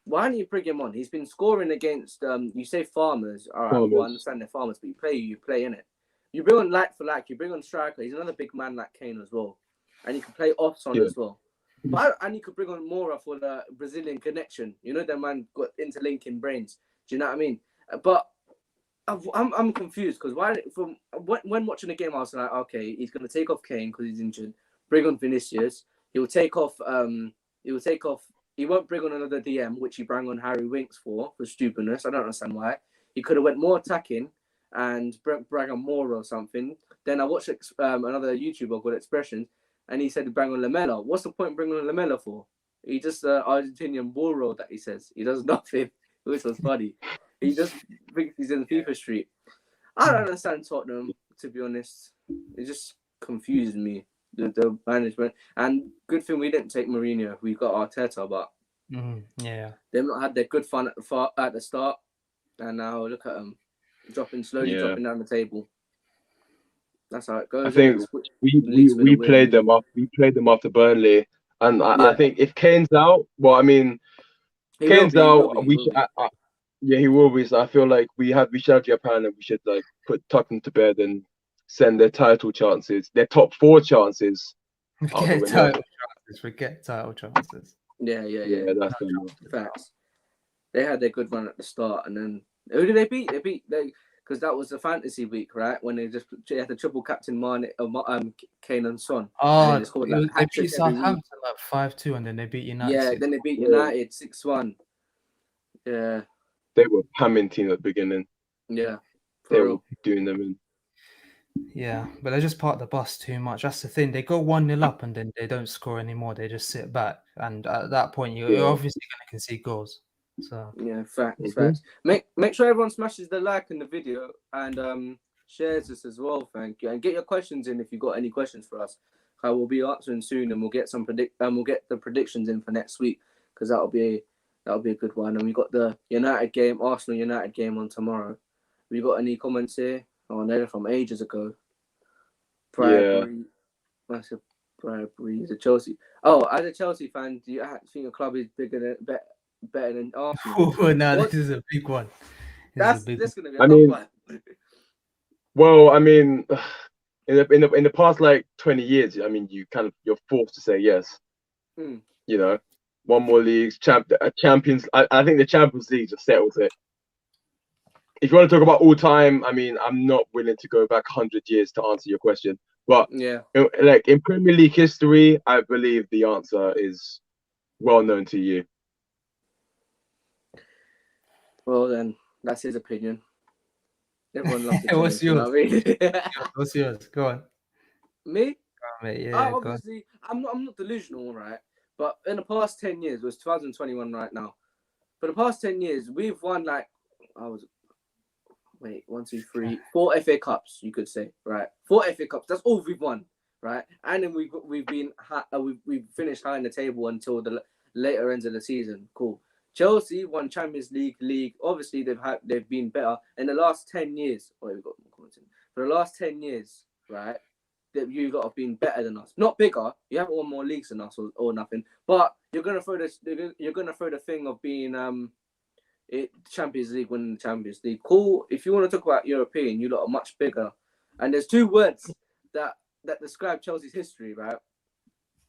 Why don't you bring him on? He's been scoring against you say Farmers. All right, well, I understand they're Farmers, but you play in it. You bring on like for like. You bring on striker. He's another big man like Kane as well, and you can play off on as well. And you could bring on Mora for the Brazilian connection. You know, that man got interlinking brains. Do you know what I mean? But I'm confused because when watching the game, I was like, okay, he's gonna take off Kane because he's injured. Bring on Vinicius. He won't bring on another DM, which he brought on Harry Winks for stupidness. I don't understand why. He could have went more attacking and bring on Mora or something. Then I watched another YouTuber called Expressions. And he said bring on Lamela. What's the point bringing on Lamela for? He just Argentinian ball roll that he says. He does nothing, which was funny. He just thinks he's in FIFA Street. I don't understand Tottenham, to be honest. It just confused me, the management. And good thing we didn't take Mourinho. We got Arteta, but they've not had their good fun at the start. And now look at them dropping down the table. That's how it goes. I think we played them up. We played them after Burnley, and I think if Kane's out, well, I mean, Kane's out. He will be. So I feel like we should have Japan, and we should tuck them to bed and send their title chances, their top 4 chances. chances. Forget title chances. Yeah. That's the Facts. They had their good run at the start, and then who did they beat? Because that was the fantasy week, right? When they had the triple captain Kane and Son. Oh, they scored, they beat Southampton like 5-2, and then they beat United. Yeah, then they beat United 6-1. Yeah. They were hamming team at the beginning. Yeah. They were doing them in. Yeah, but they just park the bus too much. That's the thing. They go 1-0 up and then they don't score anymore. They just sit back, and at that point, you're obviously going to concede goals. So yeah, facts. Make sure everyone smashes the like in the video and shares this as well. Thank you, and get your questions in if you got any questions for us. I will be answering soon, and we'll get the predictions in for next week because that'll be a good one. And we got the Arsenal United game on tomorrow. Have you got any comments here? Oh, they're from ages ago. Bribery. Massive bribery. He's a Chelsea. Oh, as a Chelsea fan, do you think your club is better than Arsenal? Oh, no, this is a big one. This going to be a tough one. Well, I mean, in the past like 20 years, I mean, you're forced to say yes. You know, one more leagues, champions. I think the Champions League just settles it. If you want to talk about all time, I mean, I'm not willing to go back 100 years to answer your question. But like in Premier League history, I believe the answer is well known to you. Well, then that's his opinion. Everyone loves it. What's yours? You know what I mean? What's yours? Go on. Me? Go on, mate. Yeah, obviously, I'm not delusional, right? But in the past 10 years, it was 2021 right now. For the past 10 years, we've won like 4 FA Cups, you could say, right? 4 FA Cups. That's all we've won, right? And then we've finished high in the table until the later ends of the season. Cool. Chelsea won Champions League. Obviously, they've been better in the last 10 years. Oh, we've got more comments in. For the last 10 years, right? That you got to have been better than us. Not bigger. You haven't won more leagues than us or nothing. But you're gonna throw the thing of being Champions League, winning the Champions League. Cool. If you want to talk about European, you lot are much bigger. And there's 2 words that describe Chelsea's history, right?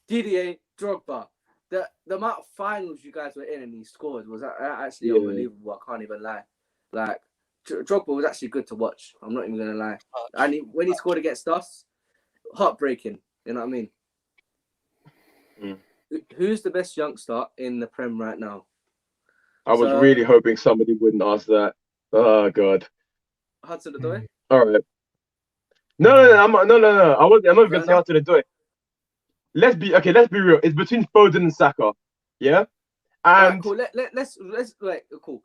Didier Drogba. The amount of finals you guys were in and he scored was actually unbelievable. I can't even lie. Like Drogba was actually good to watch. I'm not even gonna lie. And when he scored against us, heartbreaking. You know what I mean? Who's the best youngster in the Prem right now? I was really hoping somebody wouldn't ask that. Oh God. Hudson-Odoi? All right. No. I'm not even gonna say Hudson-Odoi. Let's be real. It's between Foden and Saka. Yeah. And cool.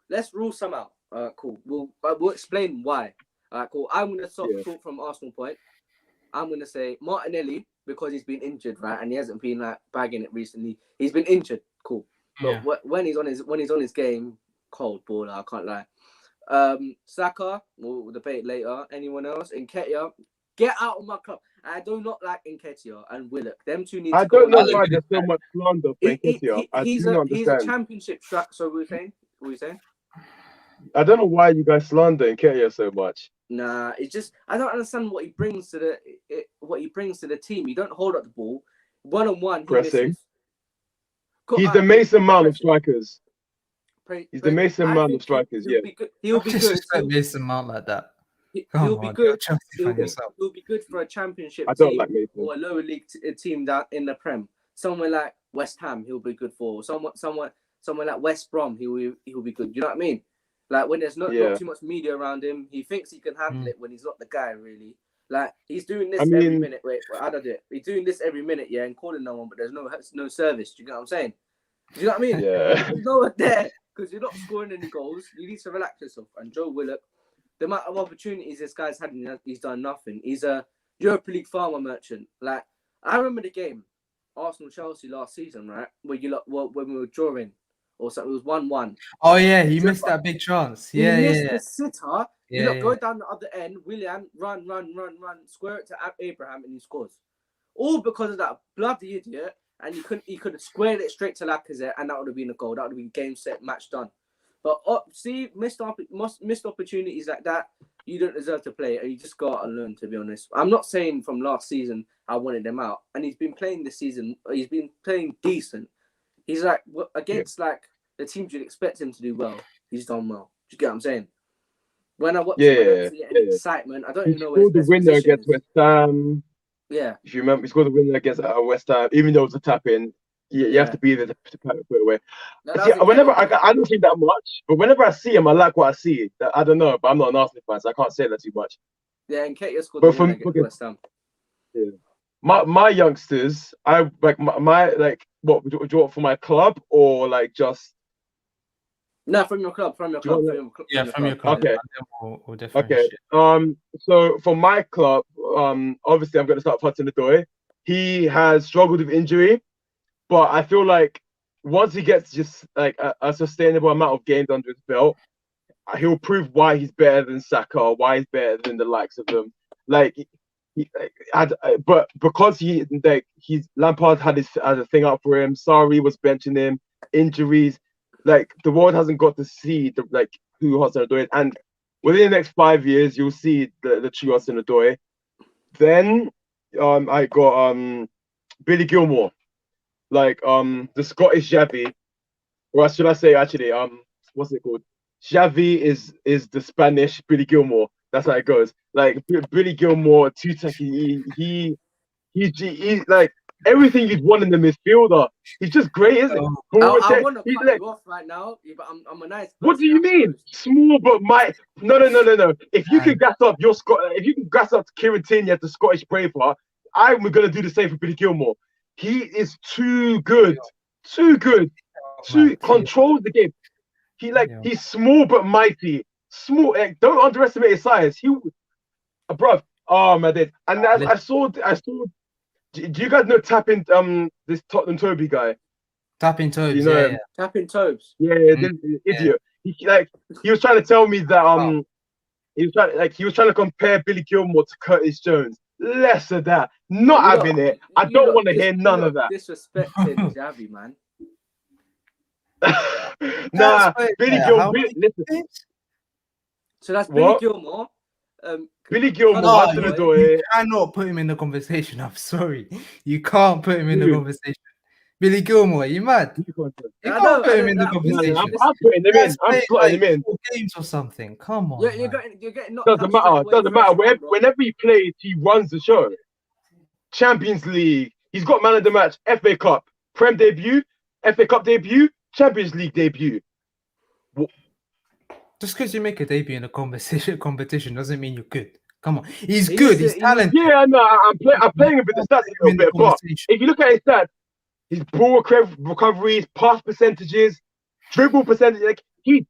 Let's rule some out. Cool. We'll explain why. Cool. I'm gonna talk from Arsenal point. I'm gonna say Martinelli because he's been injured, right? And he hasn't been like bagging it recently. He's been injured. Cool. But when he's on his game, cold baller, I can't lie. Saka, we'll debate later. Anyone else? Nketiah, get out of my club. I do not like Nketiah and Willock. Them two need to go. I don't know why there's so much slander for Nketiah. He's a championship track. So what are you saying? I don't know why you guys slander Nketiah so much. Nah, it's just I don't understand what he brings to the team. You don't hold up the ball 1-on-1. Pressing. He's the Mason Mount of strikers. He's the Mason Mount of strikers. He'll be good. Mason Mount like that. He'll be good. He'll be good for a championship team or a lower league team that in the Prem. Somewhere like West Ham, he'll be good for. Somewhere like West Brom, he'll be good. You know what I mean? Like when there's not too much media around him, he thinks he can handle it when he's not the guy really. Like he's doing this every minute. Wait, I don't do it. He's doing this every minute, and calling no one, but there's no service. Do you know what I'm saying? Do you know what I mean? Yeah. There's no one there because you're not scoring any goals. You need to relax yourself. And Joe Willock, the amount of opportunities this guy's had, he's done nothing. He's a Europa League farmer merchant. Like I remember the game, Arsenal-Chelsea last season, right? Where when we were drawing or something, it was 1-1. Oh yeah, he missed that big chance. He missed the sitter. Go down the other end, Willian, run, square it to Abraham, and he scores. All because of that bloody idiot. And he could have squared it straight to Lacazette, and that would have been a goal. That would have been game, set, match done. But missed opportunities like that. you don't deserve to play, and you just go out on loan. To be honest, I'm not saying from last season I wanted him out, and he's been playing this season. He's been playing decent. He's like against like the teams you'd expect him to do well. He's done well. Do you get what I'm saying? When I watch him, I don't see any excitement. I don't even know where his best winner position against is. West Ham. Yeah. If you remember, he scored the winner against West Ham, even though it was a tap in. You have to be there to put it away. See, whenever I don't see that much, but whenever I see him, I like what I see. I don't know, but I'm not an Arsenal fan, so I can't say that too much. Yeah, and Keita scored the winner against West Ham. Yeah. My youngsters, I like my like what would you want for my club or like just no from your club, from your club. Okay. We'll okay. So for my club, obviously I'm gonna start Hudson-Odoi. He has struggled with injury, but I feel like once he gets just like a sustainable amount of games under his belt, he'll prove why he's better than Saka, why he's better than the likes of them. But because he's Lampard had a thing up for him. Sarri was benching him. Injuries, like the world hasn't got to see who Hudson-Odoi is. And within the next 5 years, you'll see the true Hudson-Odoi. Then I got Billy Gilmore, the Scottish Xavi, or should I say actually what's it called? Xavi is the Spanish Billy Gilmore. That's how it goes. Like Billy Gilmore, he like everything you'd want in the midfielder. He's just great, isn't he? I want to cut you off right now, but I'm a nice person. What do you mean? Small but might. No. If you can gas up if you can gas up Kieran Tierney at the Scottish Braveheart, I'm gonna do the same for Billy Gilmore. He is too good. Controls the game. He's small but mighty. Small. Don't underestimate his size. Bruv. Oh my days. And I saw. Do you guys know Tapping this Tottenham Toby guy? Tapping Tobes, you know him? Tapping Tobes. Yeah, this idiot. He was trying to tell me that he was trying to compare Billy Gilmore to Curtis Jones. Less of that. Not having it. I don't want to hear none of that. Disrespecting Xavi, man. Nah, Billy Gilmore. Listen. So that's Billy Gilmore. Billy Gilmore. You cannot put him in the conversation. I'm sorry. You can't put him in the conversation. Billy Gilmore, you mad? You can't put him in the conversation. I'm putting him in. I'm slotting him in. 4 games or something. Come on. You're getting knocked doesn't matter. Whenever he plays, he runs the show. Champions League. He's got man of the match. FA Cup. Prem debut. FA Cup debut. Champions League debut. Just because you make a debut in a competition doesn't mean you're good. Come on, he's good. He's talented. Yeah, no, I'm playing a bit of stats a little bit, but if you look at his stats, his ball recoveries, pass percentages, dribble percentage, like he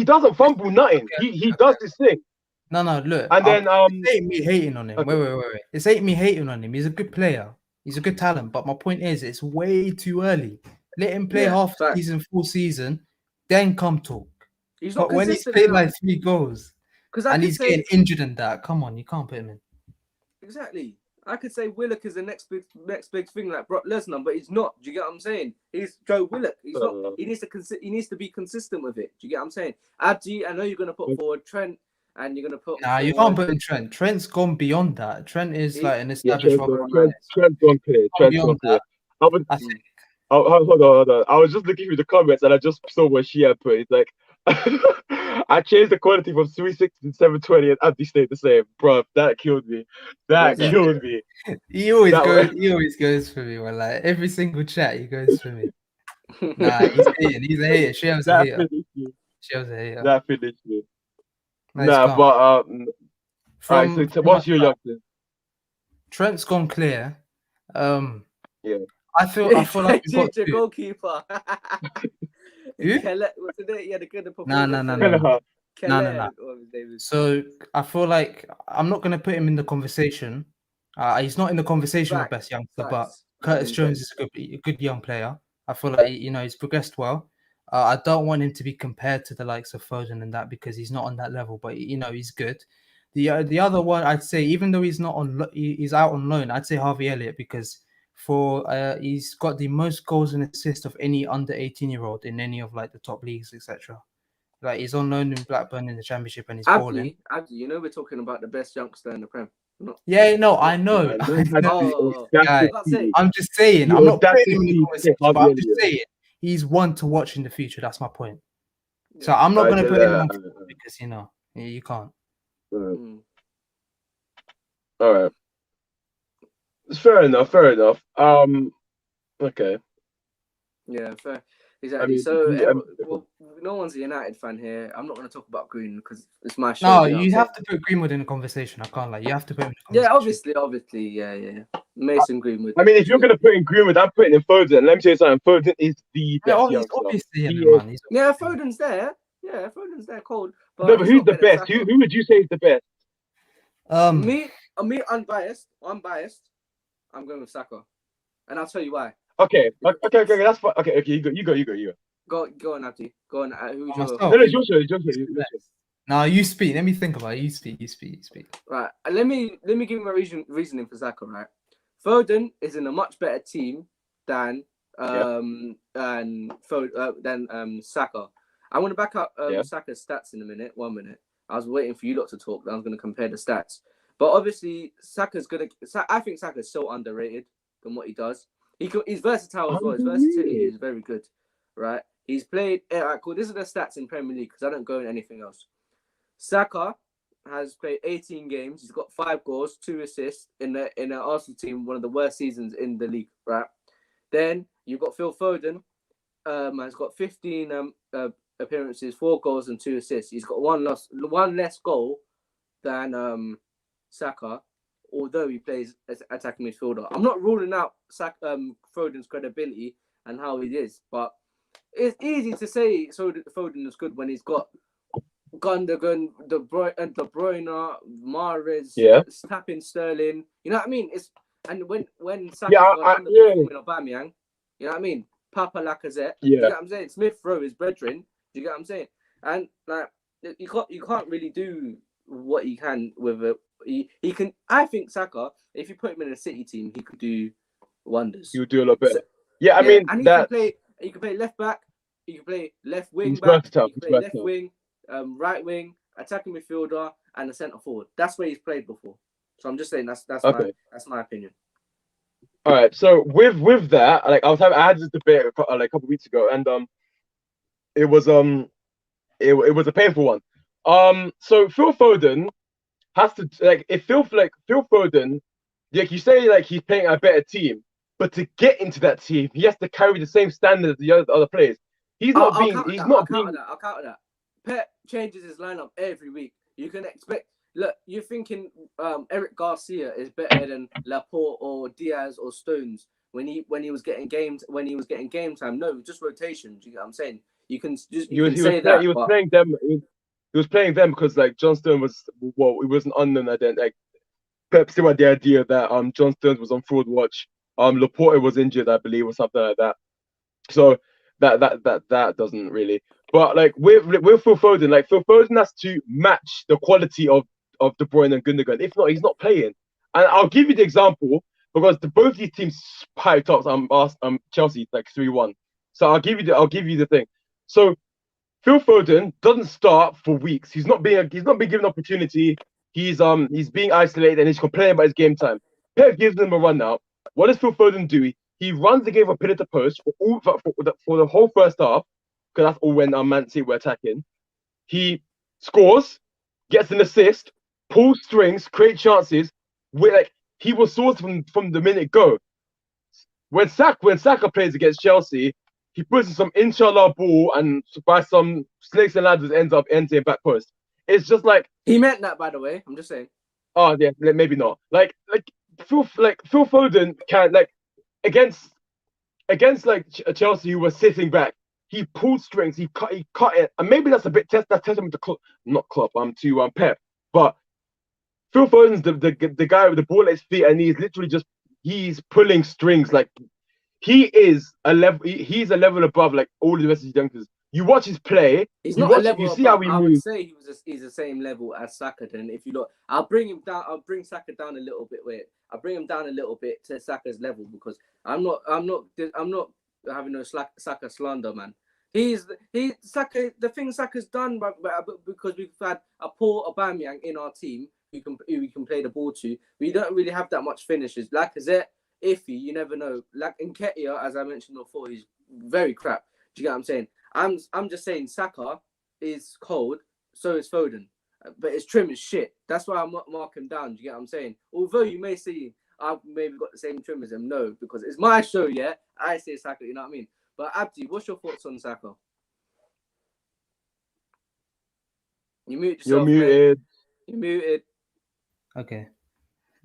doesn't fumble nothing. He does this thing. No, look. And then it ain't me hating on him. Okay. Wait. It ain't me hating on him. He's a good player. He's a good talent. But my point is, it's way too early. Let him play half season, full season, then come talk. But when he's played like 3 goals and he's getting injured in that, come on, you can't put him in. Exactly. I could say Willock is the next big thing like Brock Lesnar, but he's not. Do you get what I'm saying? He's Joe Willock. He's not. He needs to be consistent with it. Do you get what I'm saying? Abdi, I know you're gonna put forward Trent, and you're gonna put. Nah, you can't put in Trent. Trent's gone beyond that. Trent is like an established. Trent's gone clear. Hold on. I was just looking through the comments and I just saw what she had put. It's like, I changed the quality from 360 to 720 and Abdi stayed the same. Bruv, that killed me. Killed me. He always goes for me. Well, like every single chat, he goes for me. Nah, he's hating. He's a hater. She was a hater. That finished me. But so what's your youngster? Trent's gone clear. Yeah. I feel like we've got your goalkeeper. Who? What's the name? Yeah, the good No. So I feel like I'm not gonna put him in the conversation. He's not in the conversation of best youngster, but Curtis Jones is a good young player. I feel like he's progressed well. I don't want him to be compared to the likes of Foden and that because he's not on that level. But he's good. The other one I'd say, even though he's out on loan, I'd say Harvey Elliott because he's got the most goals and assists of any under 18-year-old in any of like the top leagues, etc. Like he's on loan in Blackburn in the Championship and he's balling. Abdi, you know we're talking about the best youngster in the Prem. Yeah, no, I know. I'm just saying. I'm not putting him in the conversation, but I'm just saying he's one to watch in the future. That's my point. So I'm not going to put him on because you can't. All right. Fair enough. Okay. Yeah, fair. Exactly. Well, no one's a United fan here. I'm not going to talk about Green because it's my show. No, you have to put Greenwood in the conversation. I can't lie. You have to put him in the conversation. Yeah, obviously. Yeah. Mason Greenwood. I mean, if you're going to put in Greenwood, I'm putting in Foden. Let me tell you something. Foden is the best youngster. Obviously, man. Yeah, Foden's there. Yeah, Foden's there, cold. But no, but who's the best? Who would you say is the best? Me, unbiased. I'm going with Saka, and I'll tell you why. Okay, that's fine. Okay, you go. Go on, Abdi. Go on. Who's your... No, it's your show. No, you speak. Let me think about it. You speak. Right. Let me give you my reasoning for Saka. Right. Foden is in a much better team than Saka. I want to back up Saka's stats in a minute. 1 minute. I was waiting for you lot to talk. I was going to compare the stats. But obviously, I think Saka's so underrated than what he does. He's versatile as well. His versatility is very good, right? He's played. Cool. These are the stats in Premier League because I don't go in anything else. Saka has played 18 games. He's got 5 goals, 2 assists in an Arsenal team, one of the worst seasons in the league, right? Then you've got Phil Foden. Has got 15 appearances, 4 goals and 2 assists. He's got one less goal than Saka, although he plays as attacking midfielder. I'm not ruling out Foden's credibility and how he is, but it's easy to say Foden is good when he's got Gundogan, De Bruyne, Mahrez, tapping Sterling. You know what I mean? And when Saka's underperforming Aubameyang, you know what I mean? Papa Lacazette. You get what I'm saying? Smith Rowe is brethren. Do you get what I'm saying? And like you can't really do what he can with a. He can. I think Saka, if you put him in a City team, he could do wonders. He would do a lot better. I mean, and he can play left back. He can play left wing back. He can play left wing, right wing, attacking midfielder, and a centre forward. That's where he's played before. So I'm just saying that's my opinion. All right. So with that, like I had this debate a couple of weeks ago, and it was a painful one. So Phil Foden has to Phil Foden, like you say, like he's playing a better team, but to get into that team, he has to carry the same standard as the other players. I'll counter that. Pep changes his lineup every week. You can expect. Look, you're thinking Eric Garcia is better than Laporte or Diaz or Stones when he was getting game time. No, just rotation. Do you get what I'm saying? You can just He was playing them because like John Stones he wasn't on them then. Like Pep still had the idea that John Stones was on fraud watch. Laporte was injured, I believe, or something like that. So that doesn't really. But like with Phil Foden, like Phil Foden has to match the quality of De Bruyne and Gundogan. If not, he's not playing. And I'll give you the example because both these teams piped up. Chelsea like 3-1. So I'll give you the thing. So Phil Foden doesn't start for weeks. He's not being given opportunity. He's being isolated and he's complaining about his game time. Pep gives him a run now. What does Phil Foden do? He runs the game from pillar to post for the whole first half, because that's all when Man City were attacking. He scores, gets an assist, pulls strings, creates chances. He was sourced from the minute go. When Saka plays against Chelsea, he puts in some inshallah ball and by some snakes and ladders ends up entering back post. It's just like he meant that, by the way. I'm just saying. Oh yeah, maybe not. Phil Foden can against Chelsea who were sitting back. He pulled strings. He cut it, and maybe that's a bit testament to Pep. But Phil Foden's the guy with the ball at his feet, and he's pulling strings. Like he's a level above like all the rest of the youngsters. You watch his play. He's not a level. You see how he moves. I would say he's the same level as Saka. Then if you look, I'll bring him down. I'll bring Saka down a little bit. I'll bring him down a little bit to Saka's level because I'm not having no Saka slander, man. Saka. The thing Saka's done, but because we've had a poor Aubameyang in our team who we can play the ball to, we don't really have that much finishes. Lacazette, iffy, you never know. Like Nketiah, as I mentioned before, he's very crap. Do you get what I'm saying? I'm just saying Saka is cold, so is Foden, but his trim is shit. That's why I'm marking him down. Do you get what I'm saying? Although you may see I've maybe got the same trim as him, no, because it's my show. Yeah, I say Saka. You know what I mean? But Abdi, what's your thoughts on Saka? You muted yourself. You're muted. Mate. You're muted. Okay.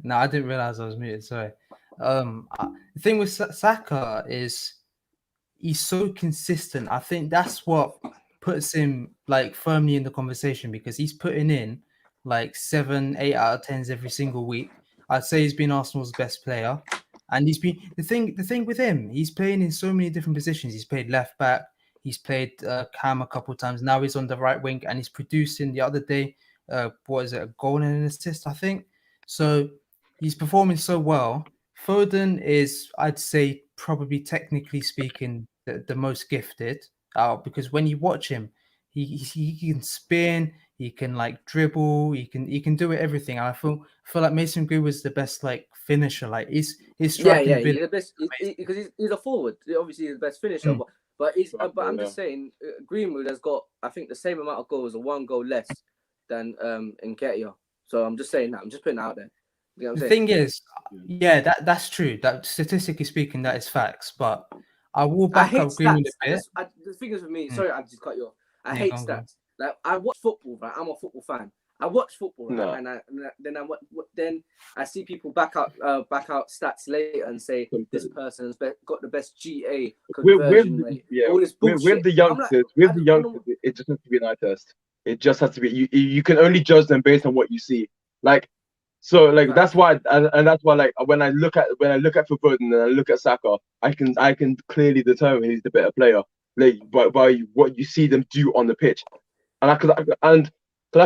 No, I didn't realize I was muted. Sorry. The thing with Saka is he's so consistent. I think that's what puts him like firmly in the conversation because he's putting in like 7, 8 out of 10s every single week. I'd say he's been Arsenal's best player, and he's been the thing with him. He's playing in so many different positions. He's played left back. He's played cam a couple of times. Now he's on the right wing, and he's producing. The other day, what is it? A goal and an assist, I think. So he's performing so well. Foden is, I'd say, probably technically speaking, the most gifted. Because when you watch him, he can spin, he can like dribble, he can do it everything. And I feel like Mason Greenwood was the best like finisher. Like his striking ability. He's the best because he's a forward. Obviously, he's the best finisher. But I'm just saying, Greenwood has got I think the same amount of goals or 1 goal less than Nketiah. So I'm just saying that. I'm just putting it out there. You know what I'm the saying? thing is, yeah, that's true. That statistically speaking, that is facts. But I will back up Greenwood a bit. The thing is with me, sorry, I just cut you off. I hate stats. Like I watch football, right? I'm a football fan. I watch football, right? And then I see people back out stats later and say this person has got the best GA conversion rate. All this bullshit. With the youngsters, it just has to be an eye test. It just has to be. You can only judge them based on what you see. Like. So like that's why like when I look at Foden and I look at Saka, I can clearly determine who's the better player, like by what you see them do on the pitch, and I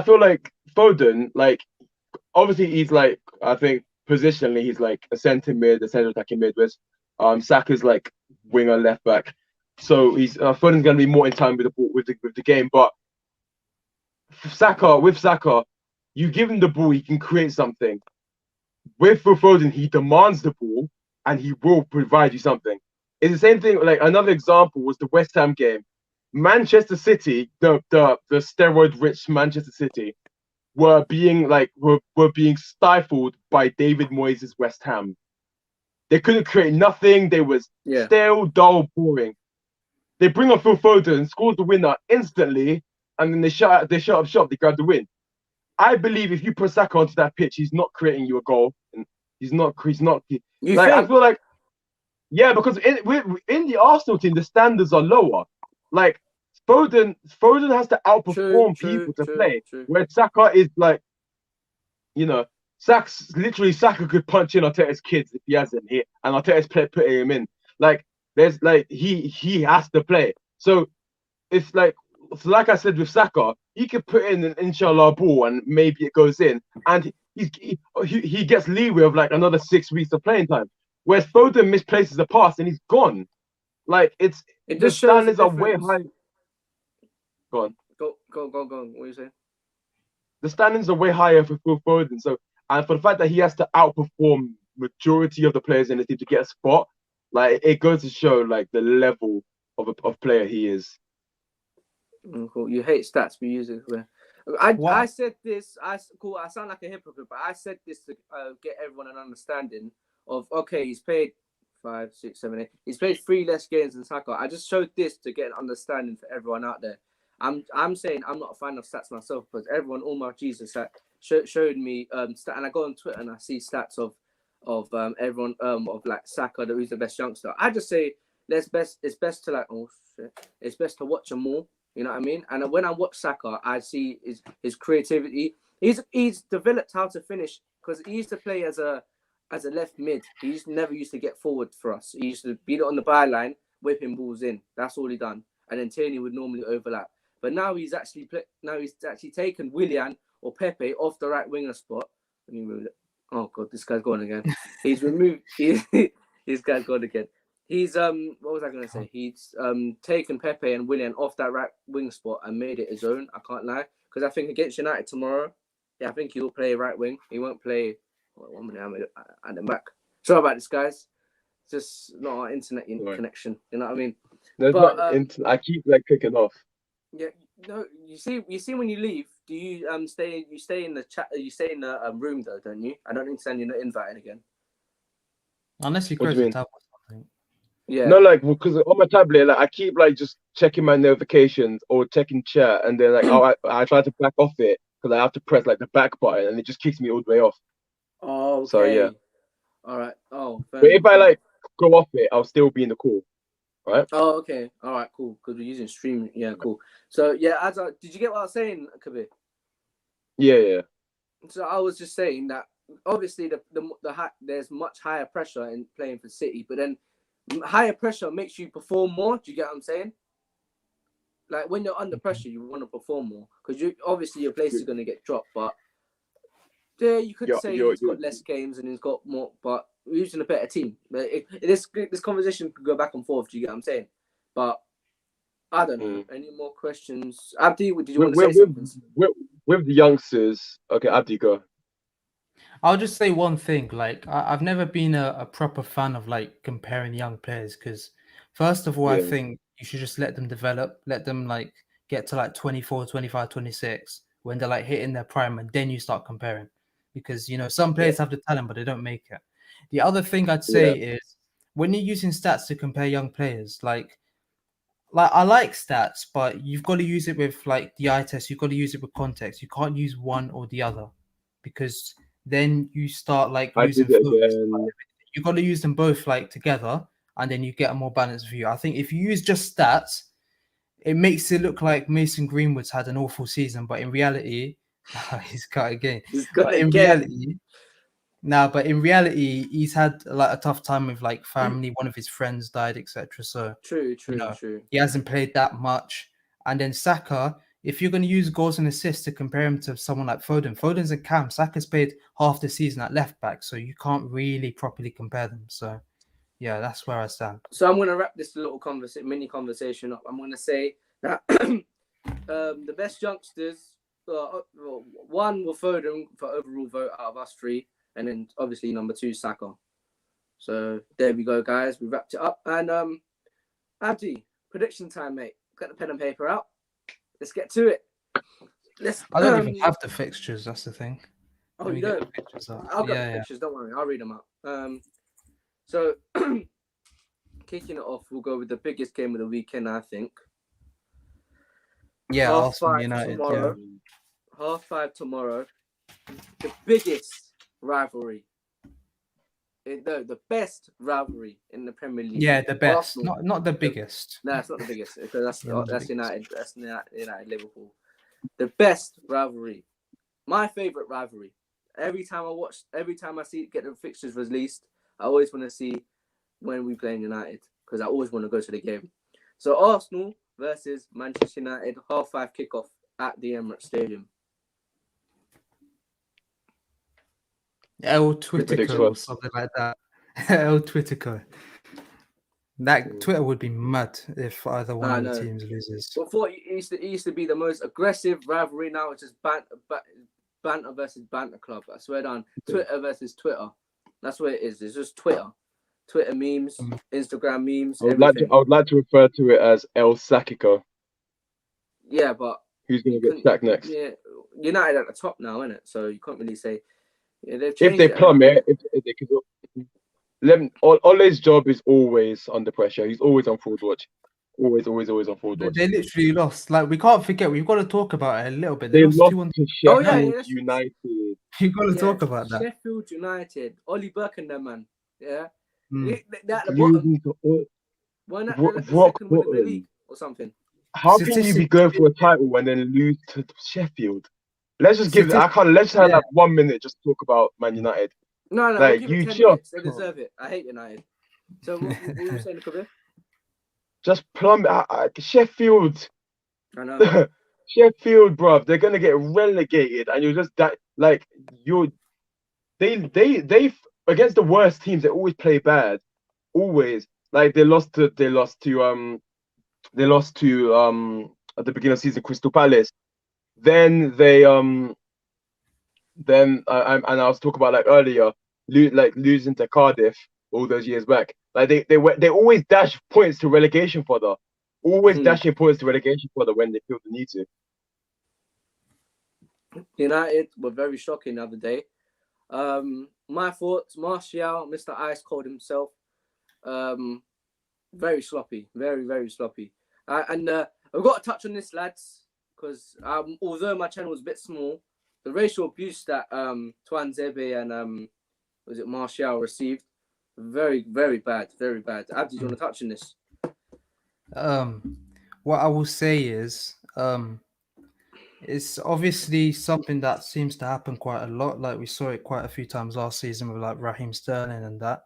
feel like Foden, like obviously he's like I think positionally he's like a centre mid, a centre attacking mid, with Saka's like winger left back, so he's Foden's gonna be more in time with the ball with the game, but Saka. You give him the ball, he can create something. With Foden, he demands the ball and he will provide you something. It's the same thing. Like another example was the West Ham game. Manchester City, the steroid-rich Manchester City, were being stifled by David Moyes' West Ham. They couldn't create nothing. They was stale, dull, boring. They bring up Phil Foden, scores the winner instantly, and then they shut up shop. They grab the win. I believe if you put Saka onto that pitch, he's not creating you a goal. He's not. I feel like, yeah, because in the Arsenal team, the standards are lower. Like Foden has to outperform people to play. Where Saka is like, Saka could punch in Arteta's kids if he hasn't here, and Arteta's putting him in. Like there's like he has to play. So it's like. So like I said with Saka, he could put in an inshallah ball and maybe it goes in, and he gets leeway of like another 6 weeks of playing time. Whereas Foden misplaces a pass and he's gone. Like the standards are way high. Go on. Go. What are you saying? The standards are way higher for Foden. So and for the fact that he has to outperform majority of the players in the team to get a spot, like it goes to show like the level of player he is. Cool. You hate stats, but use it. I said this. I sound like a hypocrite, but I said this to get everyone an understanding of. Okay, he's played 5, 6, 7, 8. He's played 3 less games than Saka. I just showed this to get an understanding for everyone out there. I'm saying I'm not a fan of stats myself, because all my Jesus showed me and I go on Twitter and I see stats of everyone of like Saka, who's the best youngster. I just say it's best to it's best to watch him more. You know what I mean? And when I watch Saka, I see his creativity. He's developed how to finish, because he used to play as a left mid. He never used to get forward for us. He used to be on the byline, whipping balls in. That's all he done. And then Tierney would normally overlap. But now he's actually taken Willian or Pepe off the right winger spot. Let me move it. Oh God, this guy's gone again. He's removed. This guy's gone again. He's what was I gonna say? He's taken Pepe and Willian off that right wing spot and made it his own. I can't lie, because I think against United tomorrow, I think he'll play right wing. He won't play 1 minute at the back. Sorry about this, guys. It's just not our internet connection. You know what I mean? I keep like clicking off. Yeah, no. You see, when you leave, do you stay? You stay in the chat. You stay in the room though, don't you? I don't need to send you an invite again. Unless you close the tab or something. Yeah. No, like because on my tablet, like I keep like just checking my notifications or checking chat, and then like I try to back off it because I have to press like the back button, and it just kicks me all the way off. Oh, okay. So yeah. All right. Oh. But if I like go off it, I'll still be in the call. Right. Oh, okay. All right. Cool. Because we're using stream. Yeah. Cool. So yeah, did you get what I was saying, Kabir? Yeah. So I was just saying that obviously there's much higher pressure in playing for City, but then higher pressure makes you perform more. Do you get what I'm saying? Like when you're under pressure, you want to perform more because your place is going to get dropped. But yeah, you could say he's got less games and he's got more, but we're using a better team. But this conversation could go back and forth. Do you get what I'm saying? But I don't know. Any more questions? Abdi, did you want to say something? With the youngsters, okay, Abdi, go. I'll just say one thing. Like, I've never been a proper fan of like comparing young players because, first of all, I think you should just let them develop, let them like get to like 24, 25, 26 when they're like hitting their prime, and then you start comparing because some players have the talent but they don't make it. The other thing I'd say is when you're using stats to compare young players, like I like stats, but you've got to use it with like the eye test. You've got to use it with context. You can't use one or the other because then you start like losing focus. You've got to use them both like together, and then you get a more balanced view. I think if you use just stats, it makes it look like Mason Greenwood's had an awful season, but in reality, he's got again. But in reality, he's had like a tough time with like family. One of his friends died, etc. So true. He hasn't played that much. And then Saka, if you're going to use goals and assists to compare him to someone like Foden's a cam. Saka's played half the season at left back, so you can't really properly compare them. So yeah, that's where I stand. So I'm going to wrap this little mini conversation up. I'm going to say that the best youngsters, one will Foden for overall vote out of us three. And then obviously number 2, Saka. So there we go, guys. We wrapped it up. And Abdi, prediction time, mate. Got the pen and paper out. Let's get to it. I don't even have the fixtures. That's the thing. Oh, you don't? I'll get the pictures. Don't worry. I'll read them out. So kicking it off, we'll go with the biggest game of the weekend, I think. Yeah, Arsenal United. Tomorrow. 5:30 tomorrow. The biggest rivalry. The best rivalry in the Premier League. Yeah, the best. Not the biggest. No, it's not the biggest. That's United. That's United Liverpool. The best rivalry. My favourite rivalry. Every time I get the fixtures released, I always want to see when we play in United because I always want to go to the game. So Arsenal versus Manchester United, 5:30 kickoff at the Emirates Stadium. El Twitterco or something like that. El Twitterco. That Twitter would be mad if either one of the teams loses. Before it used to be the most aggressive rivalry. Now it's just banter versus banter club. I swear down. Twitter versus Twitter. That's what it is. It's just Twitter. Twitter memes, Instagram memes. I would like to refer to it as El Sakico. Yeah, but who's going to get sacked next? Yeah, United at the top now, isn't it? So you can't really say. Yeah, if they plummet, if they could, Ole's job is always under pressure. He's always on forward watch. Always on forward watch. They literally lost. Like, we can't forget. We've got to talk about it a little bit. They lost to Sheffield United. You've got to talk about that. Sheffield United. Ollie Burke and them, man. Yeah. At the bottom. Why not the second win of the league or something? How can you be going for a title and then lose to Sheffield? Let's just give it. Let's have like 1 minute just to talk about Man United. No, like you just they deserve it. I hate United. So what were you saying, Kabir? Just plumb Sheffield. I know. Sheffield, bruv, they're gonna get relegated, and you're just that like they against the worst teams. They always play bad, always. Like they lost to at the beginning of the season Crystal Palace. Then I was talking about like earlier, losing to Cardiff all those years back. Like they always dash points to relegation fodder, always dashing points to relegation fodder when they feel the need to. United were very shocking the other day. My thoughts: Martial, Mr. Ice Cold himself, very sloppy, very very sloppy. And I've got to touch on this, lads, because although my channel was a bit small, the racial abuse that Tuanzebe and was it Martial received, very very bad, very bad. Abdi, do you want to touch on this? What I will say is, it's obviously something that seems to happen quite a lot. Like we saw it quite a few times last season with like Raheem Sterling and that.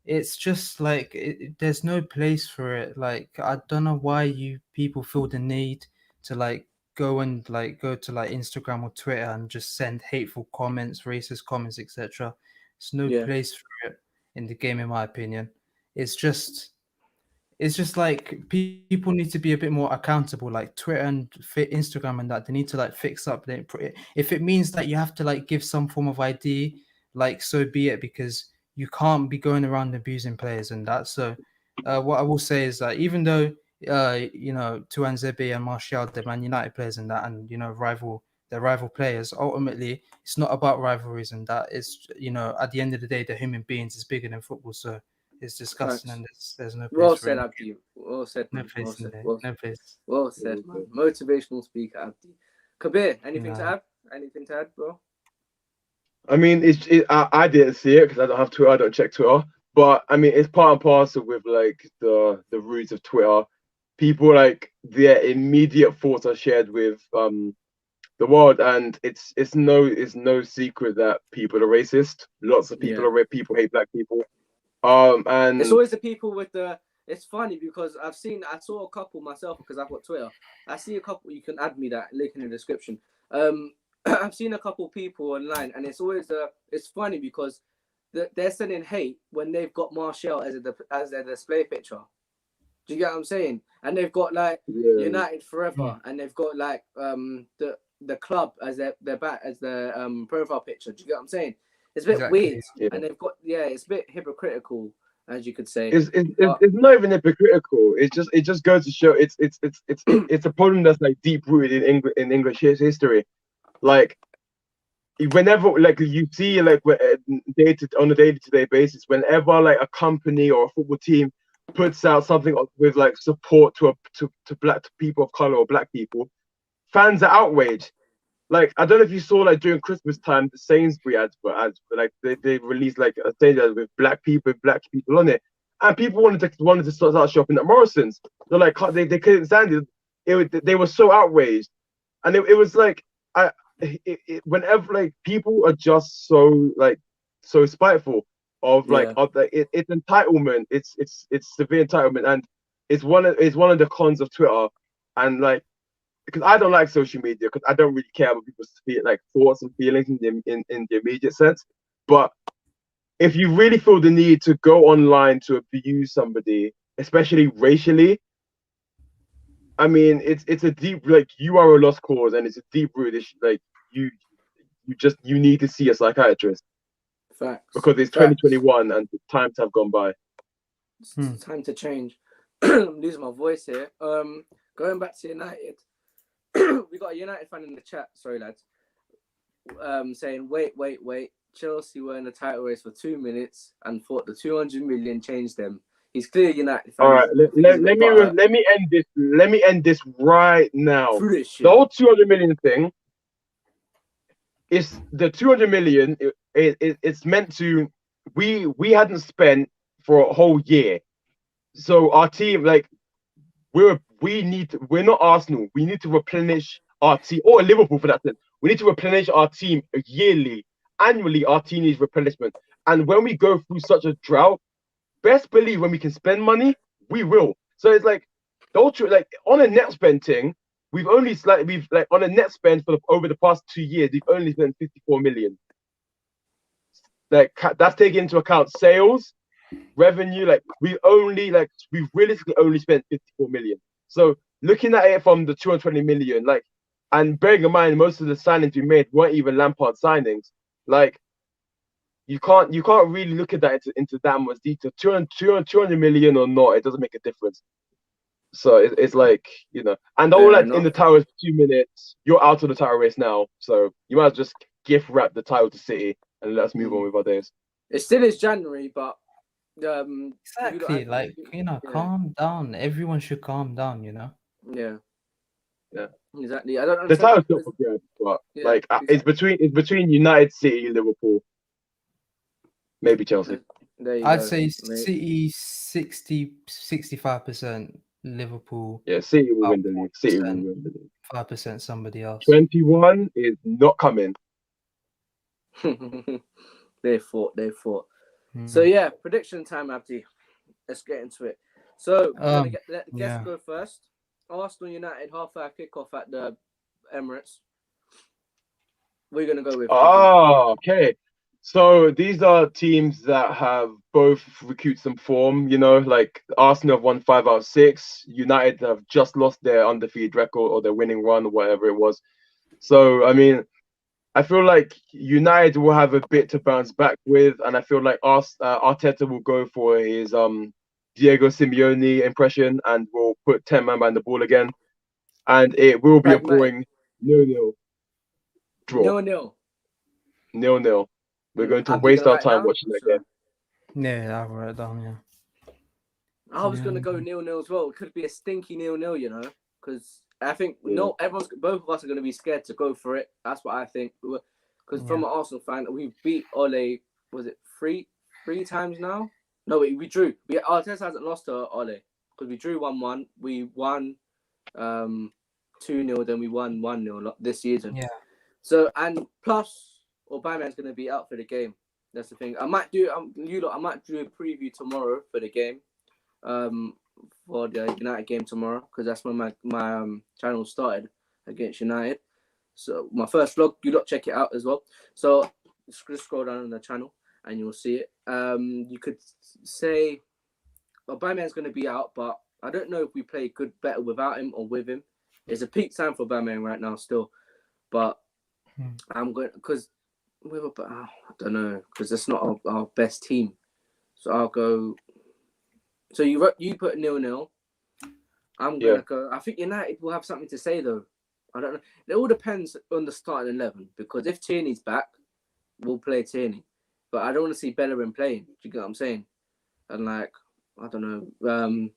It's just like there's no place for it. Like I don't know why you people feel the need to like go to like Instagram or Twitter and just send hateful comments, racist comments, etc. There's no place for it in the game, in my opinion. It's just like people need to be a bit more accountable, like Twitter and Instagram and that. They need to like fix up. If it means that you have to like give some form of ID, like so be it, because you can't be going around abusing players and that. So what I will say is that even though Tuanzebe and Martial, they're Man United players and that, and they're rival players, ultimately it's not about rivalries and that. It's at the end of the day, they're human beings. It's bigger than football. So it's disgusting, and there's no place well for said, it. Abdi. Well said, No man. place in there. No place. Well said, man. Motivational speaker, Abdi. Kabir, anything to add? Anything to add, bro? I mean, I didn't see it because I don't have Twitter. I don't check Twitter. But I mean, it's part and parcel with like the roots of Twitter. People like their immediate thoughts are shared with the world, and it's no secret that people are racist. Lots of people people hate black people. And it's always the people with the. It's funny because I saw a couple myself because I've got Twitter. I see a couple. You can add me that link in the description. I've seen a couple people online, and it's always it's funny because they're sending hate when they've got Martial as their display picture. Do you get what I'm saying? And they've got like United Forever, and they've got like the club as their profile picture. Do you get what I'm saying? It's a bit weird, and they've got it's a bit hypocritical, as you could say. It's not even hypocritical. It just goes to show it's a problem that's like deep rooted in English history. Like whenever like you see like on a day-to-day basis, whenever like a company or a football team puts out something with like support to black people of color or black people, fans are outraged. Like I don't know if you saw like during Christmas time, the Sainsbury ads like they released like a Sainsbury ad with black people on it, and people wanted to start shopping at Morrison's. They're like they couldn't stand it. They were so outraged, and it was like whenever like people are just so spiteful of it's entitlement. It's severe entitlement, and it's one of the cons of Twitter, and like. Because I don't like social media because I don't really care about people's thoughts and feelings in the immediate sense. But if you really feel the need to go online to abuse somebody, especially racially, I mean it's a deep you are a lost cause, and it's a deep root issue. Like you need to see a psychiatrist. Facts. Because it's 2021 and times have gone by. It's time to change. I'm losing my voice here. Going back to United. We got a United fan in the chat, sorry lads, saying wait, Chelsea were in the title race for 2 minutes and thought the 200 million changed them. He's clearly United fan. All right, let me end this right now. The whole 200 million thing is the 200 million. It's meant to we hadn't spent for a whole year, so our team we're not Arsenal. We need to replenish our team, or Liverpool for that sense. We need to replenish our team yearly, annually. Our team needs replenishment, and when we go through such a drought, best believe when we can spend money, we will. So it's on a net spend thing, we've on a net spend over the past 2 years, we've only spent 54 million. That's taking into account sales revenue, like we've realistically only spent 54 million. So looking at it from the 220 million, like, and bearing in mind most of the signings we made weren't even Lampard signings, like you can't really look at that into that much detail. 200 million or not, it doesn't make a difference. So it's like, and all that in the title is 2 minutes. You're out of the title race now, so you might just gift wrap the title to City and let's move on with our days. It still is January, but exactly, calm down. Everyone should calm down, Yeah, yeah, exactly. I don't understand. The title's still for grabs, but exactly. it's between United, City, Liverpool, maybe Chelsea. I'd say City 65%, Liverpool. Yeah, City will win the league. City will win the league. 5% somebody else. 21 is not coming. They fought. So yeah, prediction time, Abdi. Let's get into it. So let the guests go first. Arsenal United half-hour kickoff at the Emirates. What are you gonna go with? Oh, okay. So these are teams that have both recouped some form, like Arsenal have won 5 out of 6. United have just lost their undefeated record or their winning run or whatever it was. So, I mean, I feel like United will have a bit to bounce back with, and I feel like Arteta will go for his Diego Simeone impression and will put 10 man behind the ball again. And it will be a boring 0-0 draw. 0-0. We're going to waste our time watching that game. Yeah, I'll write it down, yeah. I was going to go 0-0 as well. It could be a stinky 0-0, because I think both of us are going to be scared to go for it. That's what I think. Because from an Arsenal fan, we beat Ole, was it three times now? No, we drew. Arteta hasn't lost to Ole because we drew 1-1. We won 2-0, then we won 1-0 this season. Yeah. So, and plus, Aubameyang's going to be out for the game. That's the thing. I might do a preview tomorrow for the game, for the United game tomorrow, because that's when my channel started against United. So my first vlog, you lot check it out as well. So just scroll down on the channel and you'll see it. You could say Aubameyang's going to be out, but I don't know if we play better without him or with him. It's a peak time for Aubameyang right now still, but I'm going because. I don't know, because that's not our best team. So I'll go. So you put 0-0. I'm gonna go. I think United will have something to say though. I don't know. It all depends on the starting 11, because if Tierney's back, we'll play Tierney. But I don't want to see Bellerin playing. Do you get what I'm saying? And I don't know.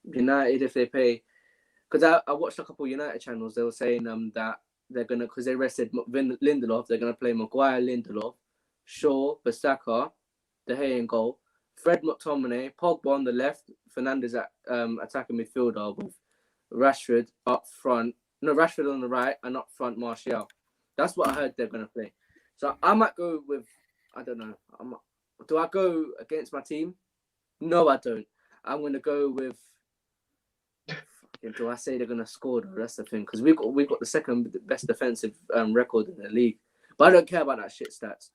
United, if they play, because I watched a couple of United channels. They were saying that. They're going to, because they rested Lindelof, they're going to play Maguire, Lindelof, Shaw, Bissaka, De Gea in goal, Fred McTominay, Pogba on the left, Fernandes at attacking midfielder with Rashford up front. No, Rashford on the right and up front Martial. That's what I heard they're going to play. So I might go with, I don't know. Do I go against my team? No, I don't. I'm going to go with, do I say they're gonna score though? That's the thing, because we've got the second best defensive record in the league, but I don't care about that shit stats.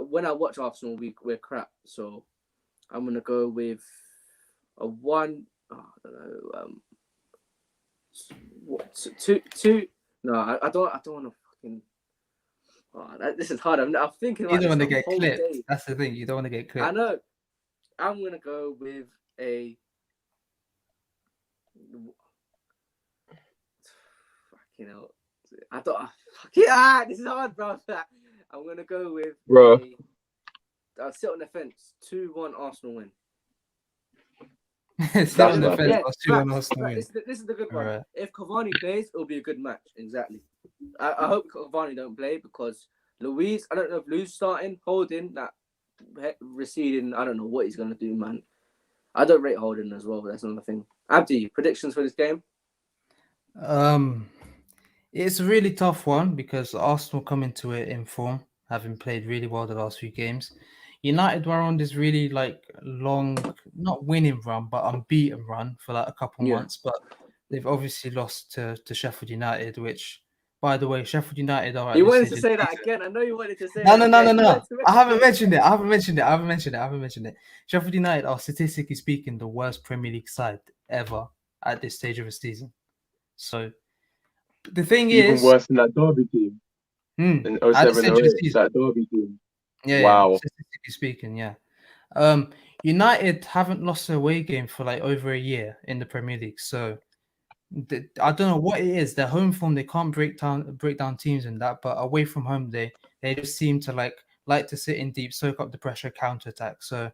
When I watch Arsenal, we're crap. So I'm gonna go with a 1. I don't know. 2. No, I don't want to fucking. This is hard. I'm thinking about. You don't want to get clipped. Day. That's the thing. You don't want to get clipped. I know. I'm gonna go with a. I thought, this is hard, bro. I'm gonna go with I'll sit on the fence. 2-1 Arsenal win. Sit on the fence. 2-1 Arsenal win. This is the good one. Right. If Cavani plays, it'll be a good match. Exactly. I hope Cavani don't play, because Luis, I don't know if Luis starting, Holding, that receding. I don't know what he's gonna do, man. I don't rate Holding as well. But that's another thing. Abdi, predictions for this game? It's a really tough one, because Arsenal come into it in form, having played really well the last few games. United were on this really long, not winning run, but unbeaten run for a couple months. But they've obviously lost to Sheffield United, which, by the way, Sheffield United are. You wanted to say that again. I know you wanted to say No, that. no. I haven't mentioned it. Sheffield United are, statistically speaking, the worst Premier League side ever at this stage of the season. So the thing Even is, worse than that Derby team in at this 07 stage of 08, the season, that Derby team. yeah, Wow. statistically speaking, yeah. United haven't lost a away game for like over a year in the Premier League. So I don't know what it is. Their home form, they can't break down teams in that, but away from home, they just seem to like to sit in deep, soak up the pressure, counter attack. So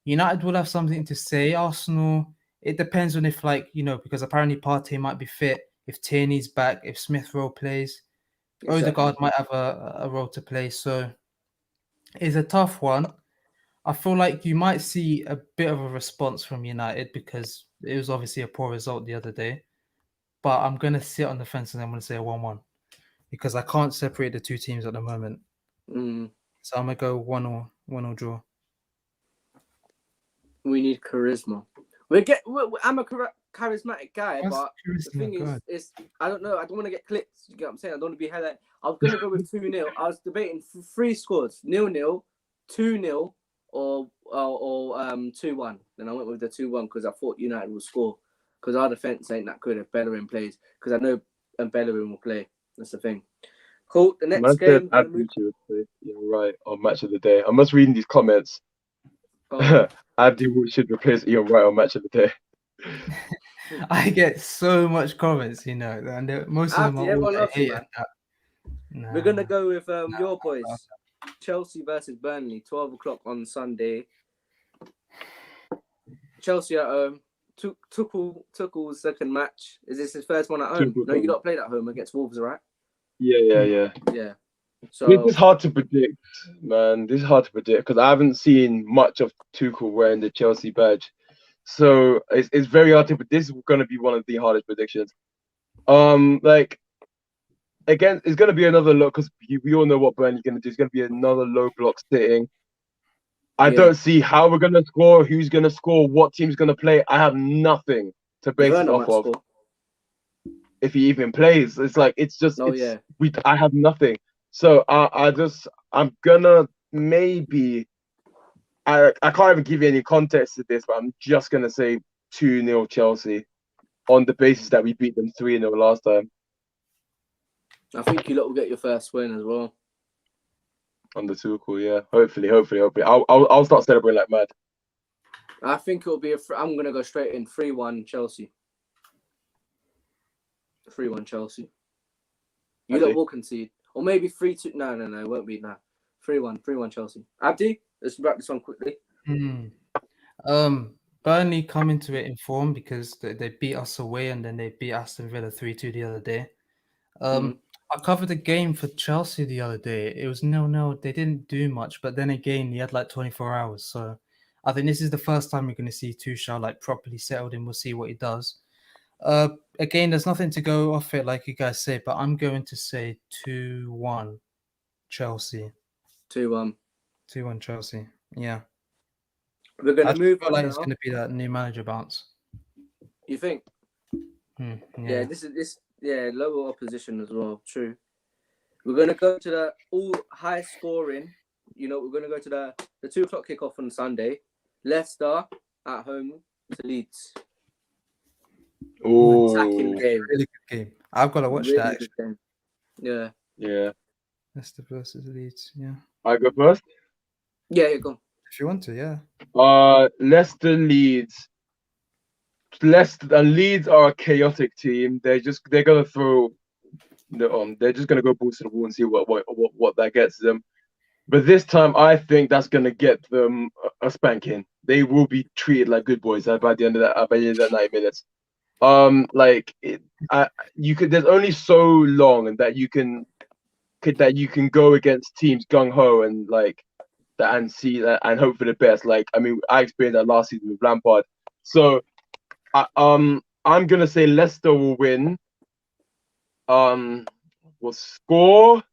United will have something to say. Arsenal, it depends on if, like, because apparently Partey might be fit, if Tierney's back, if Smith Rowe plays, Odegaard might have a role to play. So it's a tough one. I feel like you might see a bit of a response from United because it was obviously a poor result the other day. But I'm going to sit on the fence and I'm going to say a 1-1 because I can't separate the two teams at the moment. So I'm going to go 1-1 draw. We need charisma. I'm a charismatic guy, but the thing is, I don't know. I don't want to get clipped. You get what I'm saying? I don't want to be highlighted. I was going to go with 2-0. I was debating 3 scores: 0-0, 2-0, or 2-1. Then I went with the 2-1 because I thought United would score. Because our defense ain't that good if Bellerin plays. Because I know Bellerin will play. That's the thing. Cool. The next game. Abdi would play. You're right. On Match of the Day. I must read these comments. Abdi should replace Ian Wright on Match of the Day. I get so much comments, and most of them are all hating that. Nah. We're gonna go with your boys, Chelsea versus Burnley, 12 o'clock on Sunday. Chelsea at home. Tuchel's second match. Is this his first one at home? No, you not played at home against Wolves, right? Yeah. So this is hard to predict, man. This is hard to predict because I haven't seen much of Tuchel wearing the Chelsea badge. So it's very hard to predict. This is going to be one of the hardest predictions. Again, it's going to be another low because we all know what Burnley's going to do. It's going to be another low block sitting. I don't see how we're going to score, who's going to score, what team's going to play. I have nothing to base it off of. If he even plays, it's like I have nothing. So I'm gonna maybe I can't even give you any context to this, but I'm just gonna say 2-0 Chelsea on the basis that we beat them 3-0 last time. I think you lot will get your first win as well. On the Tuchel, yeah. Hopefully. I'll start celebrating like mad. I think it'll be I'm gonna go straight in 3-1 Chelsea. 3-1 Chelsea. You lot will concede. Or maybe 3-2. No, it won't be. No. 3-1 Chelsea. Abdi, let's wrap this one quickly. Burnley come into it in form because they beat us away and then they beat Aston Villa 3-2 the other day. I covered the game for Chelsea the other day. It was 0-0. They didn't do much, but then again, he had like 24 hours. So I think this is the first time we're going to see Tuchel like properly settled in. We'll see what he does. Again, there's nothing to go off it, like you guys say, but I'm going to say 2-1 Chelsea. 2-1 Chelsea. Yeah. We're going to move on. Like it's going to be that new manager bounce. You think? Yeah. Yeah, lower opposition as well. True. We're going to go to the all high scoring. We're going to go to the 2 o'clock kickoff on Sunday. Leicester at home to Leeds. Oh, attacking game. Really good game. I've got to watch that. Yeah. Leicester versus Leeds. Yeah. I go first. Yeah, go on. If you want to, yeah. Leicester Leeds. Leeds are a chaotic team. They're gonna throw. They're just gonna go balls to the wall and see what that gets them. But this time, I think that's gonna get them a spanking. They will be treated like good boys by the end of that 90 minutes. There's only so long that you can go against teams gung ho and like that and see that and hope for the best. I experienced that last season with Lampard. So I'm gonna say Leicester will win. Will score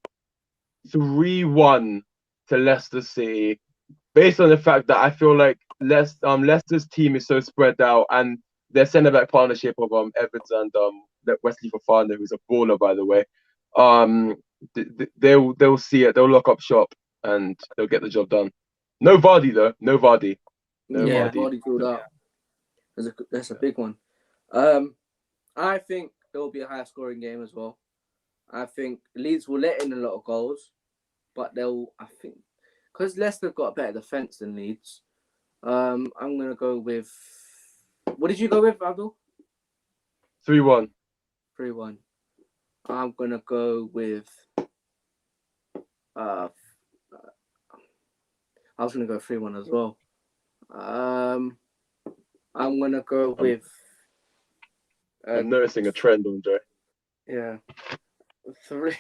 3-1 to Leicester City, based on the fact that I feel like Leicester's team is so spread out and their centre back partnership of Evans and Wesley Fofana, who's a baller by the way. they'll see it. They'll lock up shop and they'll get the job done. No Vardy though. No Vardy. No Yeah, Vardy. Vardy pulled out. That's a big one. I think it will be a high scoring game as well. I think Leeds will let in a lot of goals, but because Leicester have got a better defence than Leeds. I'm gonna go with. What did you go with, Abdul? 3-1. 3-1. I'm gonna go with. I was gonna go 3-1 as well. I'm gonna go with. I'm noticing a trend, Andre. Yeah. 3.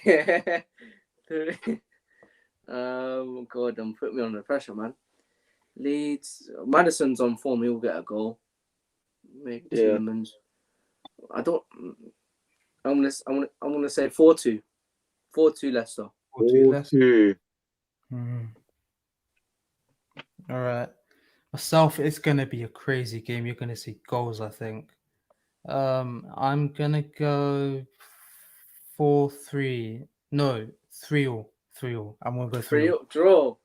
God, don't put me under pressure, man. Leeds. Madison's on form. He'll get a goal. Maybe Tielemans. I'm gonna say 4-2. 4-2 Leicester. 4-2 Leicester. 4-2. All right. Myself, it's gonna be a crazy game. You're gonna see goals, I think. I'm gonna go 4-3. No, 3-3. 3-3. I'm gonna go 3-3. Draw.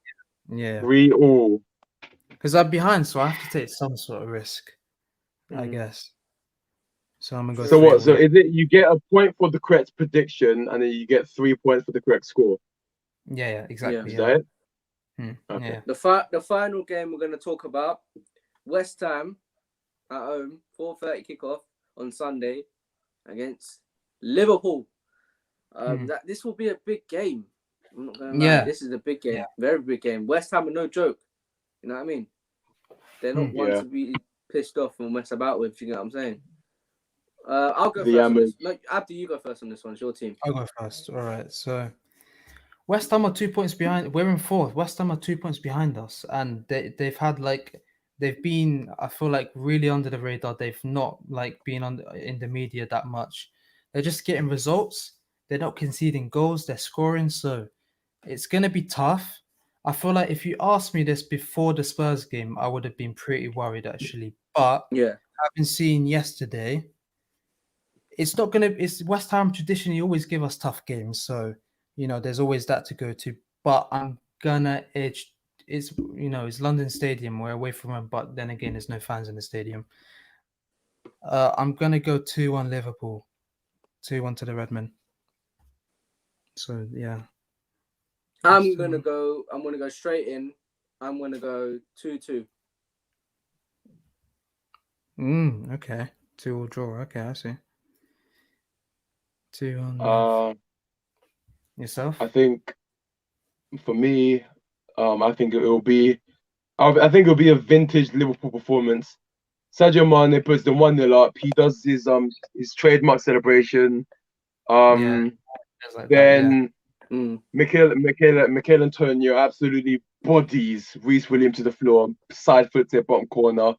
Yeah. 3-3. Because I'm behind, so I have to take some sort of risk, I guess. So I'm gonna go. So 3-3. what? So is it you get a point for the correct prediction, and then you get 3 points for the correct score? Yeah, exactly. Is that it? Okay. Yeah. The final game we're going to talk about, West Ham at home, 4:30 kickoff on Sunday against Liverpool. This will be a big game. I'm not going to lie. Yeah. This is a big game. Yeah. Very big game. West Ham are no joke. You know what I mean? They're not one to be pissed off and mess about with. You know what I'm saying? I'll go first on this. No, Abdi, you go first on this one. It's your team. I'll go first. All right. So West Ham are 2 points behind. We're in fourth. West Ham are 2 points behind us, and they've been, I feel like, really under the radar. They've not been in the media that much. They're just getting results. They're not conceding goals. They're scoring. So it's gonna be tough. I feel like if you asked me this before the Spurs game, I would have been pretty worried actually. But having seen yesterday, it's West Ham traditionally always give us tough games. So, there's always that to go to. But I'm gonna edge. It's London Stadium. We're away from them, but then again, there's no fans in the stadium. I'm gonna go 2-1 Liverpool, 2-1 to the Redmen. So yeah, I'm gonna go straight in. I'm gonna go 2-2. Okay. 2-2 draw. Okay, I see. 2-1. Yourself? I think for me, I think it'll be a vintage Liverpool performance. Sadio Mane puts the 1-0 up. He does his trademark celebration. Then Mikel Antonio absolutely bodies Reece Williams to the floor, side foot to bottom corner.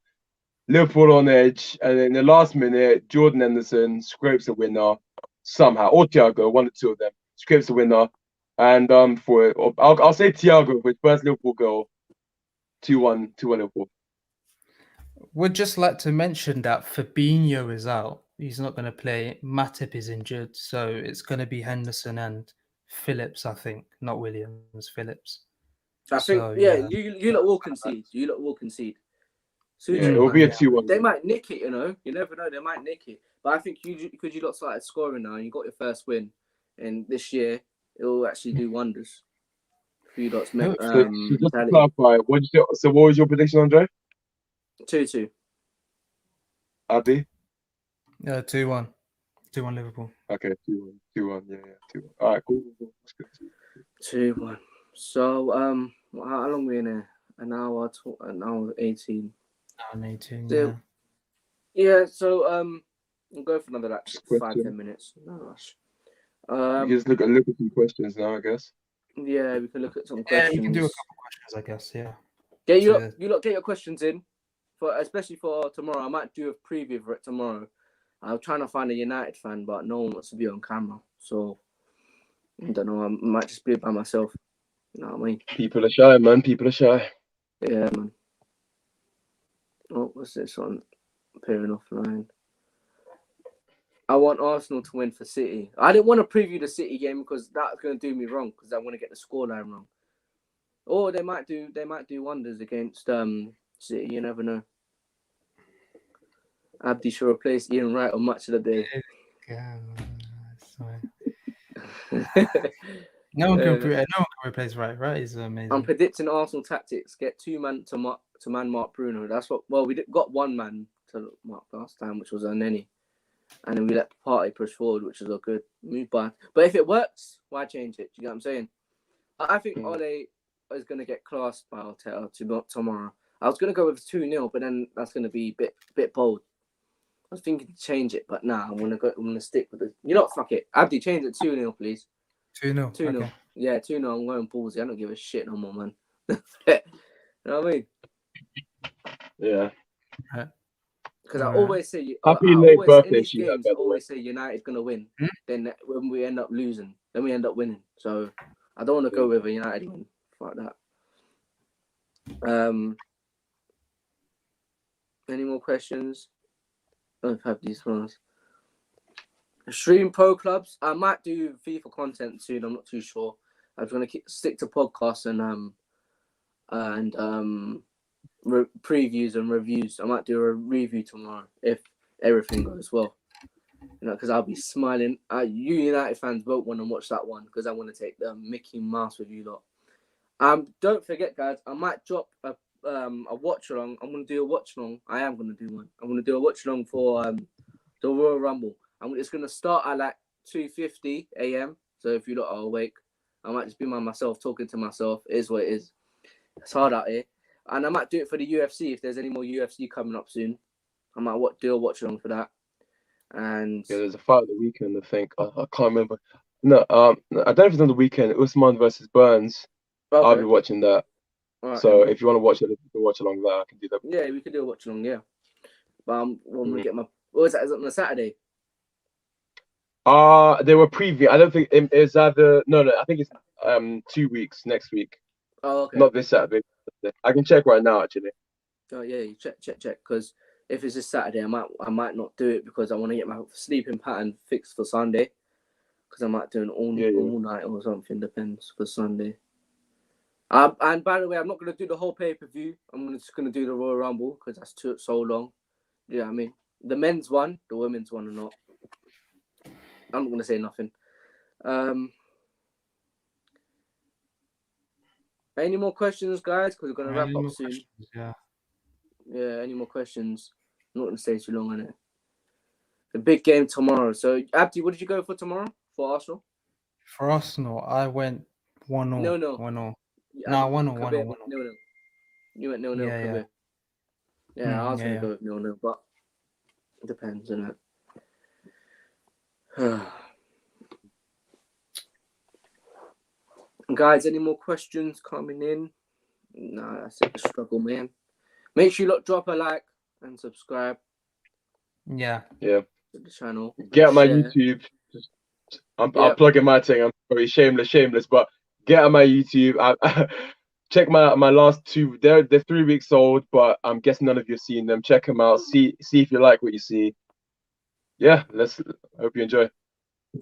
Liverpool on edge, and in the last minute, Jordan Henderson scrapes a winner somehow, or Thiago, one or two of them scrapes a winner. And I'll say Thiago with first Liverpool goal, 2-1 Liverpool. Would just like to mention that Fabinho is out. He's not going to play. Matip is injured, so it's going to be Henderson and Phillips, I think, not Williams. Phillips. I think, you lot will concede. It will be a 2-1. They might nick it, You never know. They might nick it. But I think because you lot started scoring now and you got your first win, and this year it will actually do wonders for you lot's mentality. Just to clarify, what was your prediction, Andre? 2-2. Abdi? 2-1. 2-1 Liverpool. Okay, 2-1. Yeah, 2-1. All right, cool. 2-1. So, how long are we in here? An hour 18. An 18, yeah. Yeah, so we'll go for another 5-10 minutes. No rush. You just look at some questions now, I guess. Yeah, we can look at some questions. Yeah, you can do a couple questions, I guess. Yeah. You lot get your questions in, especially for tomorrow. I might do a preview for it tomorrow. I'm trying to find a United fan, but no one wants to be on camera, so I don't know. I might just be by myself. You know what I mean? People are shy, man. People are shy. Yeah, man. Oh, what's this one? Appearing offline. I want Arsenal to win for City. I didn't want to preview the City game because that's going to do me wrong because I want to get the scoreline wrong. Or they might do wonders against City. You never know. Abdi should replace Ian Wright on Match of the Day. No one can replace Wright. Wright is amazing. I'm predicting Arsenal tactics: get 2 man to man mark Bruno. That's what. Well, we got 1 man to mark last time, which was Neni. And then we let Party push forward, which is a good move by. But if it works, why change it? Do you get what I'm saying? I think Ole is going to get classed by Arteta tomorrow. I was going to go with 2-0, but then that's going to be a bit bold. I was thinking to change it, but nah, I'm going to stick with it. You know what? Fuck it. Abdi, change it 2-0, please. 2-0. 2-0. Okay. Yeah, 2-0. I'm going ballsy. I don't give a shit no more, man. You know what I mean? Yeah. Because I always say, Happy late birthday, in these games, I always say United's going to win. Then when we end up losing, then we end up winning. So I don't want to go with a United win. Fuck that. Any more questions? I've had these ones. Stream pro clubs. I might do FIFA content soon. I'm not too sure. I'm going to stick to podcasts and previews and reviews. I might do a review tomorrow if everything goes well. You know, because I'll be smiling. You United fans won't want to watch that one because I want to take the Mickey Mouse with you lot. Don't forget, guys. I might drop a watch along. I'm going to do a watch along. I am going to do one. I'm going to do a watch along for the Royal Rumble. It's going to start at like 2:50 a.m. So if you lot are awake, I might just be by myself talking to myself. It is what it is. It's hard out here. And I might do it for the UFC if there's any more UFC coming up soon. I might do a watch along for that. And yeah, there's a fight of the weekend, I think. I can't remember. No, I don't know if it's on the weekend. Usman versus Burns. okay. I'll be watching that. Right, so if you want to watch it, you can watch along that. I can do that. Yeah, we could do a watch along. Yeah, but I'm gonna get my. What is that? Is it on a Saturday? They were preview. I don't think it's either. No. I think it's 2 weeks next week. Oh, okay. Not this Saturday. I can check right now, actually. Oh yeah, you check. Because if it's this Saturday, I might not do it because I want to get my sleeping pattern fixed for Sunday. Because I might do an all night or something. Depends for Sunday. And by the way, I'm not gonna do the whole pay-per-view. I'm just gonna do the Royal Rumble because that's so long. You know what I mean? The men's one, the women's one or not. I'm not gonna say nothing. Any more questions, guys? Because we're gonna wrap up soon. Yeah. Any more questions? I'm not gonna stay too long on it. The big game tomorrow. So, Abdi, what did you go for tomorrow for Arsenal? For Arsenal, I went 1-0. No. 1-0. Yeah, No, 1-0. 1-0. You went 0-0. Yeah, I was gonna go with 0-0, but it depends, isn't it? Guys, any more questions coming in? No, that's a struggle, man. Make sure you drop a like and subscribe. Yeah. To the channel. Get my YouTube. I'm plugging my thing. I'm very shameless, but get on my YouTube. Check my last 2. They're 3 weeks old, but I'm guessing none of you have seen them. Check them out. See if you like what you see. Yeah, hope you enjoy.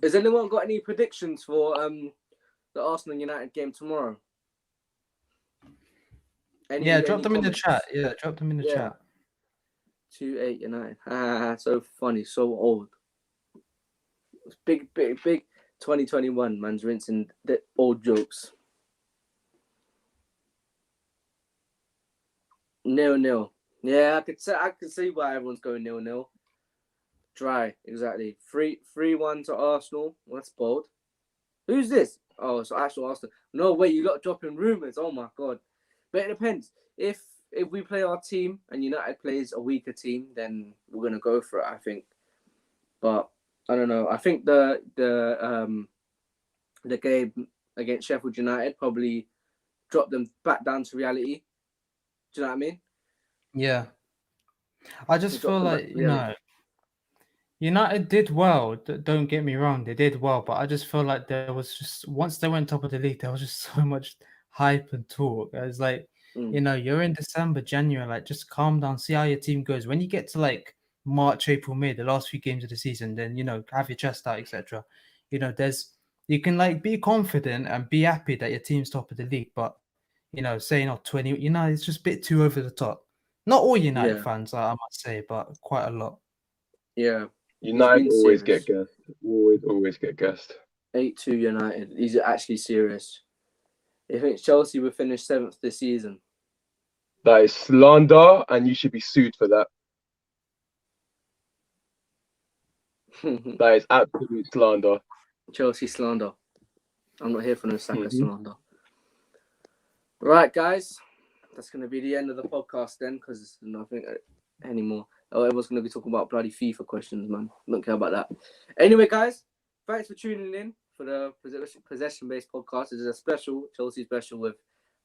Has anyone got any predictions for the Arsenal United game tomorrow? Drop them in the chat. Yeah, drop them in the chat. 2-8 United. So funny, so old. It's big 2021, man's rinsing the old jokes. 0-0. Yeah, I could see why everyone's going 0-0. Dry, exactly. 3-1 to Arsenal. Well, that's bold. Who's this? Oh, it's actual Arsenal. No, wait, you got dropping rumours. Oh my god. But it depends. If we play our team and United plays a weaker team, then we're gonna go for it, I think. But I don't know. I think the game against Sheffield United probably dropped them back down to reality. Do you know what I mean? Yeah. I just feel like, United did well. Don't get me wrong, they did well, but I just feel like there was just, once they went top of the league, there was just so much hype and talk. It's like, you're in December, January, like just calm down, see how your team goes. When you get to like March, April, May, the last few games of the season, then have your chest out, etc. You can like be confident and be happy that your team's top of the league, but saying 20, it's just a bit too over the top. Not all United fans, I must say, but quite a lot. Yeah. United always get gassed. Always get gassed. 8-2 United. He's actually serious. He thinks Chelsea will finish 7th this season. That is slander, and you should be sued for that. That is absolute slander. Chelsea slander. I'm not here for no Saka slander. Right, guys. That's going to be the end of the podcast then, because there's nothing anymore. Oh, everyone's going to be talking about bloody FIFA questions, man. Don't care about that. Anyway, guys, thanks for tuning in for the possession-based podcast. This is a special Chelsea special with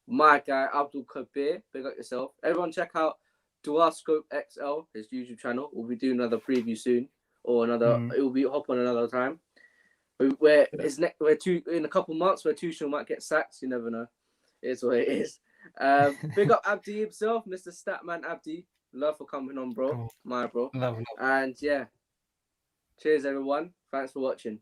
my guy Abdul. Big up yourself. Everyone, check out Dualscope XL, his YouTube channel. We'll be doing another preview soon, or another. It will be hop on another time. We're in a couple months where Tuchel might get sacked. You never know. It's what it is. Big up Abdi himself, Mr. Statman Abdi. Love for coming on, bro. My bro. Love. And yeah, cheers everyone. Thanks for watching.